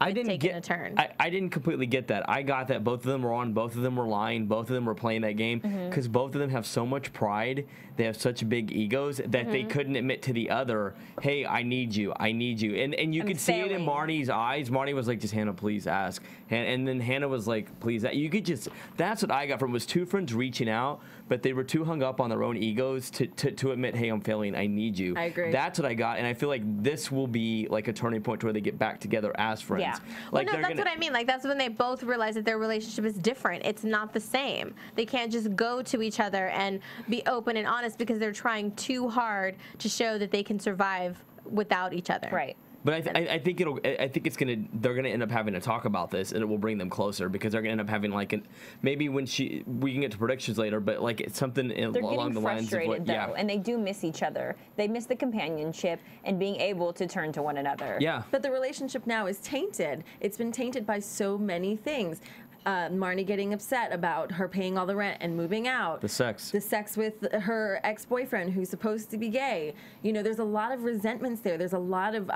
taking a turn. I didn't completely get that. I got that both of them were on, both of them were lying, both of them were playing that game, because both of them have so much pride. They have such big egos that they couldn't admit to the other, hey, I need you, I need you. And you could see it in Marnie's eyes. Marnie was like, just Hannah, please ask. And then Hannah was like, please. You could just, that's what I got from it, was two friends reaching out, but they were too hung up on their own egos to admit, hey, I'm failing, I need you. I agree. That's what I got, and I feel like this will be like a turning point to where they get back together as friends. Yeah. Like, well, no, that's what I mean. Like, that's when they both realize that their relationship is different. It's not the same. They can't just go to each other and be open and honest, because they're trying too hard to show that they can survive without each other. Right. But I think they're gonna end up having to talk about this, and it will bring them closer, because they're gonna end up having like maybe when we can get to predictions later, but like it's something along the lines of what, though, and they do miss each other. They miss the companionship and being able to turn to one another. Yeah. But the relationship now is tainted. It's been tainted by so many things. Marnie getting upset about her paying all the rent and moving out. The sex with her ex-boyfriend who's supposed to be gay. You know, there's a lot of resentments there. There's a lot of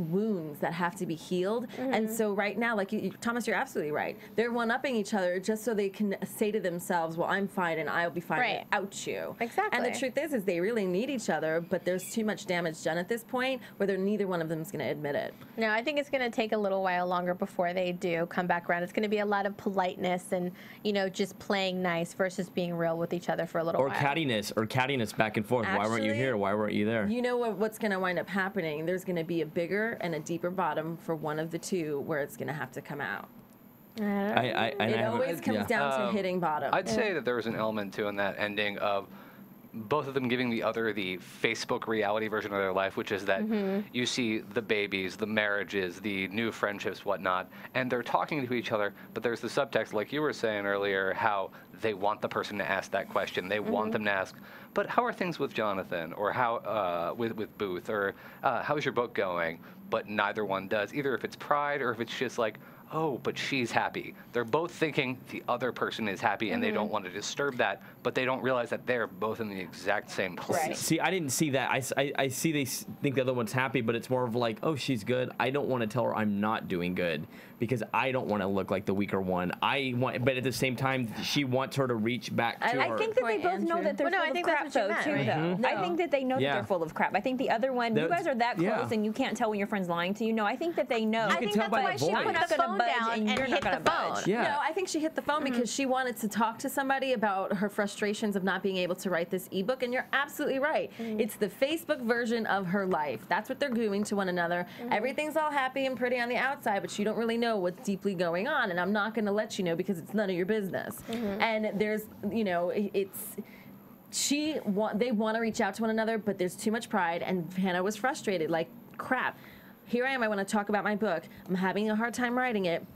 wounds that have to be healed. And so right now, like Thomas, you're absolutely right. They're one-upping each other just so they can say to themselves, well, I'm fine and I'll be fine without you. Exactly. And the truth is they really need each other, but there's too much damage done at this point where neither one of them is going to admit it. No, I think it's going to take a little while longer before they do come back around. It's going to be a lot of politeness and, you know, just playing nice versus being real with each other for a little while. Cattiness back and forth. Actually, why weren't you here? Why weren't you there? You know what's going to wind up happening? There's going to be a bigger and a deeper bottom for one of the two where it's going to have to come out. It always comes down to hitting bottom. I'd say that there was an element too in that ending of both of them giving the other the Facebook reality version of their life, which is that you see the babies, the marriages, the new friendships, whatnot, and they're talking to each other, but there's the subtext, like you were saying earlier, how they want the person to ask that question. They want them to ask, but how are things with Jonathan? Or how with Booth? Or how's your book going? But neither one does, either if it's pride or if it's just like, oh, but she's happy. They're both thinking the other person is happy, and they don't want to disturb that, but they don't realize that they're both in the exact same place. Right. See, I didn't see that. I see they think the other one's happy, but it's more of like, oh, she's good. I don't want to tell her I'm not doing good, because I don't want to look like the weaker one. But at the same time, she wants her to reach back to her. I think that they both know that they're full of crap, though, too, though. I think that they know that they're full of crap. I think the other one, you guys are that close, and you can't tell when your friend's lying to you. No, I think that they know. I think that's why she put the phone down and hit the phone. Yeah. No, I think she hit the phone because she wanted to talk to somebody about her frustrations of not being able to write this ebook, and you're absolutely right. It's the Facebook version of her life. That's what they're doing to one another. Everything's all happy and pretty on the outside, but you don't really know what's deeply going on, and I'm not going to let you know because it's none of your business. And there's, you know, they want to reach out to one another, but there's too much pride, and Hannah was frustrated, like, crap. Here I am, I want to talk about my book. I'm having a hard time writing it.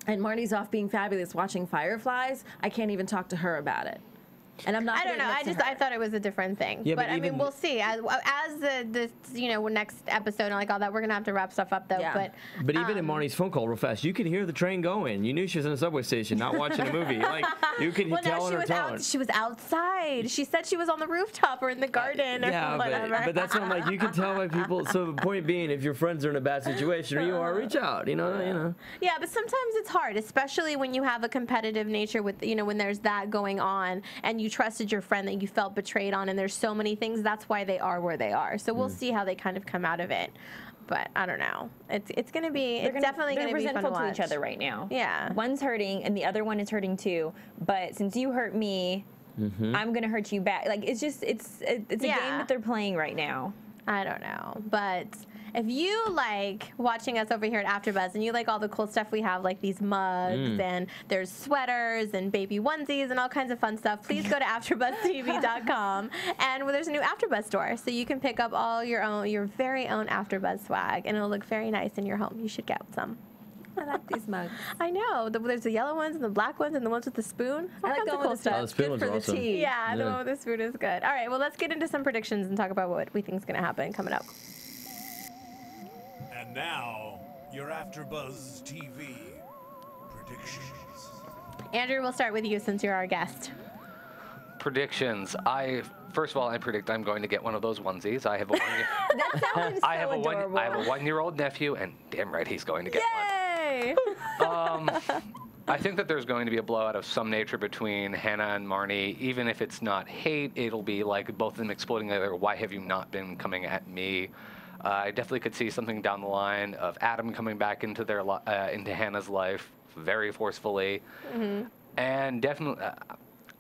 And Marnie's off being fabulous watching Fireflies. I can't even talk to her about it. And I'm not. I don't know. I thought it was a different thing. Yeah, but I mean, we'll see. As the next episode and like all that, we're gonna have to wrap stuff up though. Yeah. But even in Marnie's phone call real fast, you could hear the train going. You knew she was in a subway station, not watching a movie. Like you could tell in her tone. She was outside. She said she was on the rooftop or in the garden or whatever. But that's what I'm like. You can tell by people. So the point being, if your friends are in a bad situation or you are, reach out. You know. Yeah, but sometimes it's hard, especially when you have a competitive nature with when there's that going on and you trusted your friend that you felt betrayed on, and there's so many things. That's why they are where they are. So we'll see how they kind of come out of it. But I don't know. It's going to be. It's definitely going to be fun to resentful watch. to each other right now. Yeah. One's hurting and the other one is hurting too. But since you hurt me, I'm going to hurt you back. Like it's a game that they're playing right now. I don't know, but if you like watching us over here at AfterBuzz and you like all the cool stuff we have, like these mugs and there's sweaters and baby onesies and all kinds of fun stuff, please go to AfterBuzzTV.com and there's a new AfterBuzz store, so you can pick up all your very own AfterBuzz swag, and it'll look very nice in your home. You should get some. I like these mugs. I know. There's the yellow ones and the black ones and the ones with the spoon. I like going with the spoon. Oh, the spoon Good one's for the awesome. tea. Yeah, the one with the spoon is good. All right, well, let's get into some predictions and talk about what we think is going to happen coming up. And now, your AfterBuzz TV predictions. Andrew, we'll start with you since you're our guest. Predictions. First of all, I predict I'm going to get one of those onesies. I have a adorable. I have a 1-year-old nephew, and damn right he's going to get Yay! one. I think that there's going to be a blowout of some nature between Hannah and Marnie. Even if it's not hate, it'll be like both of them exploding together. Why have you not been coming at me? I definitely could see something down the line of Adam coming back into into Hannah's life very forcefully, and definitely.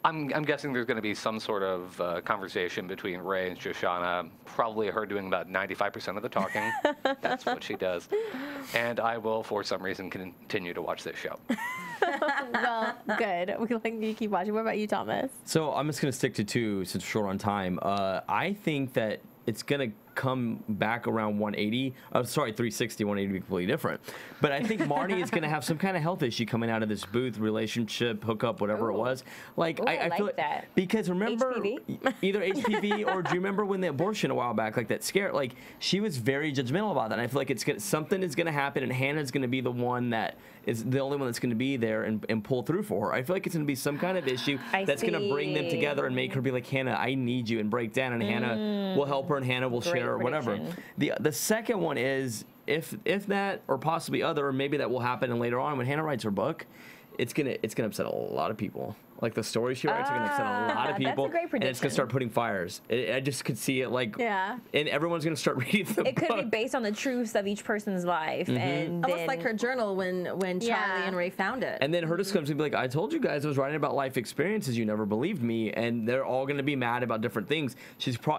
I'm guessing there's going to be some sort of conversation between Ray and Shoshanna, probably her doing about 95% of the talking. That's what she does. And I will, for some reason, continue to watch this show. Well, good. We like you keep watching. What about you, Thomas? So I'm just going to stick to 2 since we're short on time. I think that it's going to come back around 180. 360, 180 to be completely different. But I think Marnie is going to have some kind of health issue coming out of this booth relationship, hookup, whatever it was. Like, I feel like that. Because remember, either HPV or do you remember when the abortion a while back, like that scare, like she was very judgmental about that. And I feel like something is going to happen and Hannah's going to be the one that is the only one that's going to be there and pull through for her. I feel like it's going to be some kind of issue that's going to bring them together and make her be like, Hannah, I need you, and break down, and Hannah will help her and Hannah will share or whatever. The second one is if that or possibly other, or maybe that will happen and later on when Hannah writes her book, it's gonna upset a lot of people. Like the stories she writes are gonna upset a lot of people, that's a great prediction. And it's gonna start putting fires. I just could see it like, and everyone's gonna start reading the book. It could be based on the truths of each person's life, and almost like her journal when Charlie and Ray found it. And then her just comes and be like, I told you guys I was writing about life experiences, you never believed me, and they're all gonna be mad about different things.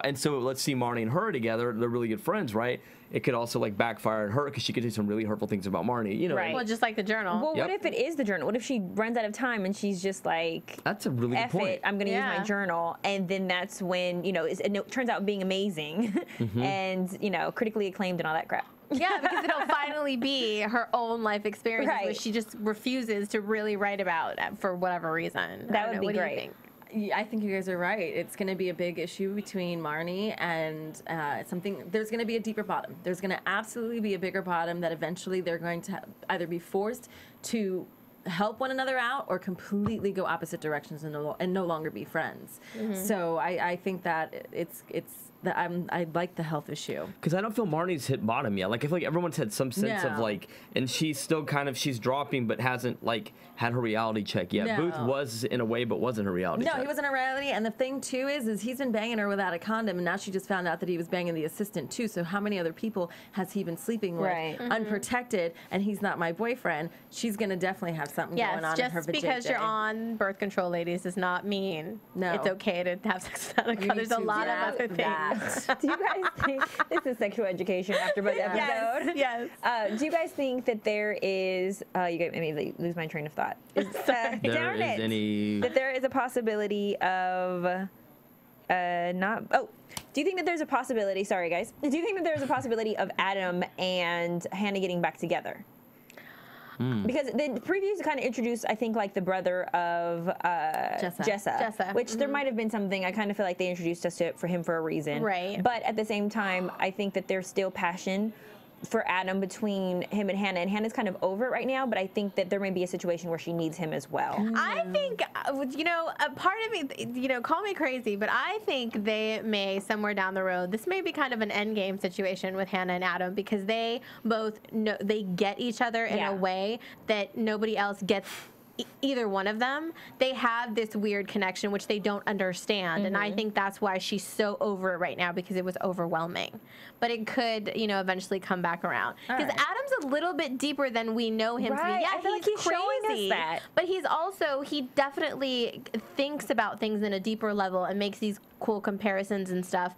And so let's see Marnie and her together. They're really good friends, right? It could also like backfire on her because she could do some really hurtful things about Marnie, you know. Right. Well, just like the journal. Well, what if it is the journal? What if she runs out of time and she's just like, that's a really good point. I'm going to use my journal, and then that's when it turns out being amazing and critically acclaimed and all that crap. Yeah, because it'll finally be her own life experiences, which she just refuses to really write about for whatever reason. That would be great. I think you guys are right. It's going to be a big issue between Marnie and there's going to be a deeper bottom. There's going to absolutely be a bigger bottom that eventually they're going to either be forced to help one another out or completely go opposite directions and no longer be friends. So I think that I like the health issue. Because I don't feel Marnie's hit bottom yet. Like I feel like everyone's had some sense of like, and she's still she's dropping, but hasn't like had her reality check yet. Booth was in a way, but wasn't her reality check. No, he wasn't a reality. And the thing too is he's been banging her without a condom, and now she just found out that he was banging the assistant too. So how many other people has he been sleeping with unprotected? And he's not my boyfriend. She's gonna definitely have something going on in her vajayjay. Just because you're on birth control, ladies, does not mean it's okay to have sex without a condom. There's a lot of other things. Do you guys think this is sexual education AFTERBUZZ episode? Yes. Do you guys think that there is? You guys made me lose my train of thought. That there is a possibility of not. Oh. Do you think that there's a possibility? Sorry, guys. Do you think that there's a possibility of Adam and Hannah getting back together? Because the previews kind of introduced, I think, like the brother of Jessa, which there might have been something. I kind of feel like they introduced us for him for a reason. Right. But at the same time, I think that there's still passion for Adam between him and Hannah. And Hannah's kind of over it right now, but I think that there may be a situation where she needs him as well. I think, a part of me, call me crazy, but I think they may, somewhere down the road, this may be kind of an endgame situation with Hannah and Adam, because they both know, they get each other in a way that nobody else gets either one of them. They have this weird connection which they don't understand, and I think that's why she's so over it right now, because it was overwhelming. But it could, eventually come back around, because Adam's a little bit deeper than we know him to be. Yeah, I feel like he's crazy, showing us that. But he definitely thinks about things in a deeper level and makes these cool comparisons and stuff.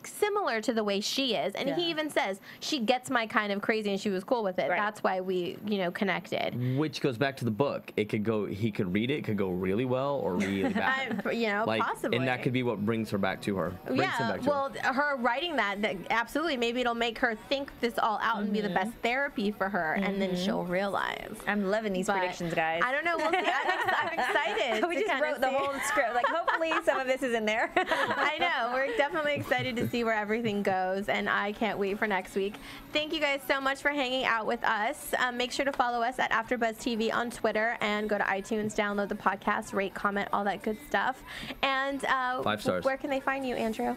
Similar to the way she is, and he even says she gets my kind of crazy, and she was cool with it. That's why we, connected. Which goes back to the book. He could read it. It could go really well or really bad. Possibly. And that could be what brings her back to her. Her writing that absolutely, maybe it'll make her think this all out and be the best therapy for her, and then she'll realize. I'm loving these predictions, guys. I don't know. We'll see. I'm excited. We just wrote the whole script. Like, hopefully some of this is in there. I know. We're definitely definitely excited to see where everything goes, and I can't wait for next week. Thank you guys so much for hanging out with us. Make sure to follow us at AfterBuzz TV on Twitter and go to iTunes, download the podcast, rate, comment, all that good stuff. And 5 stars. Where can they find you, Andrew?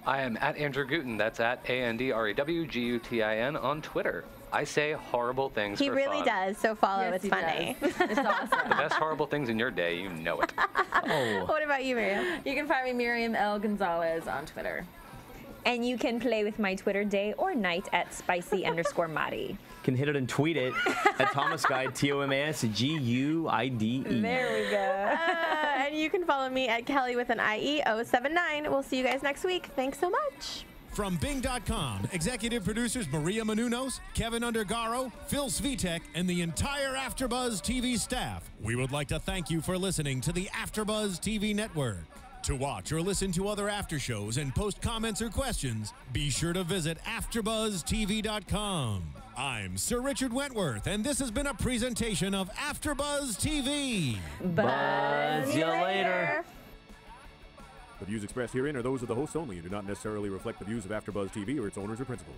I am at Andrew Gutin. That's at AndrewGutin on Twitter. I say horrible things for fun. He really does, so follow. Yes, it's he funny. It's awesome. The best horrible things in your day, you know it. Oh. What about you, Miriam? You can find me Miriam L. Gonzalez on Twitter. And you can play with my Twitter day or night at spicy_Mari. Can hit it and tweet it at Thomas Guide, TOMASGUIDE. There we go. And you can follow me at Kellie with an IE079. We'll see you guys next week. Thanks so much. From Bing.com, executive producers Maria Menounos, Kevin Undergaro, Phil Svitek, and the entire AfterBuzz TV staff, we would like to thank you for listening to the AfterBuzz TV network. To watch or listen to other after shows and post comments or questions, be sure to visit AfterBuzzTV.com. I'm Sir Richard Wentworth, and this has been a presentation of AfterBuzz TV. Buzz you later. The views expressed herein are those of the hosts only and do not necessarily reflect the views of AfterBuzz TV or its owners or principals.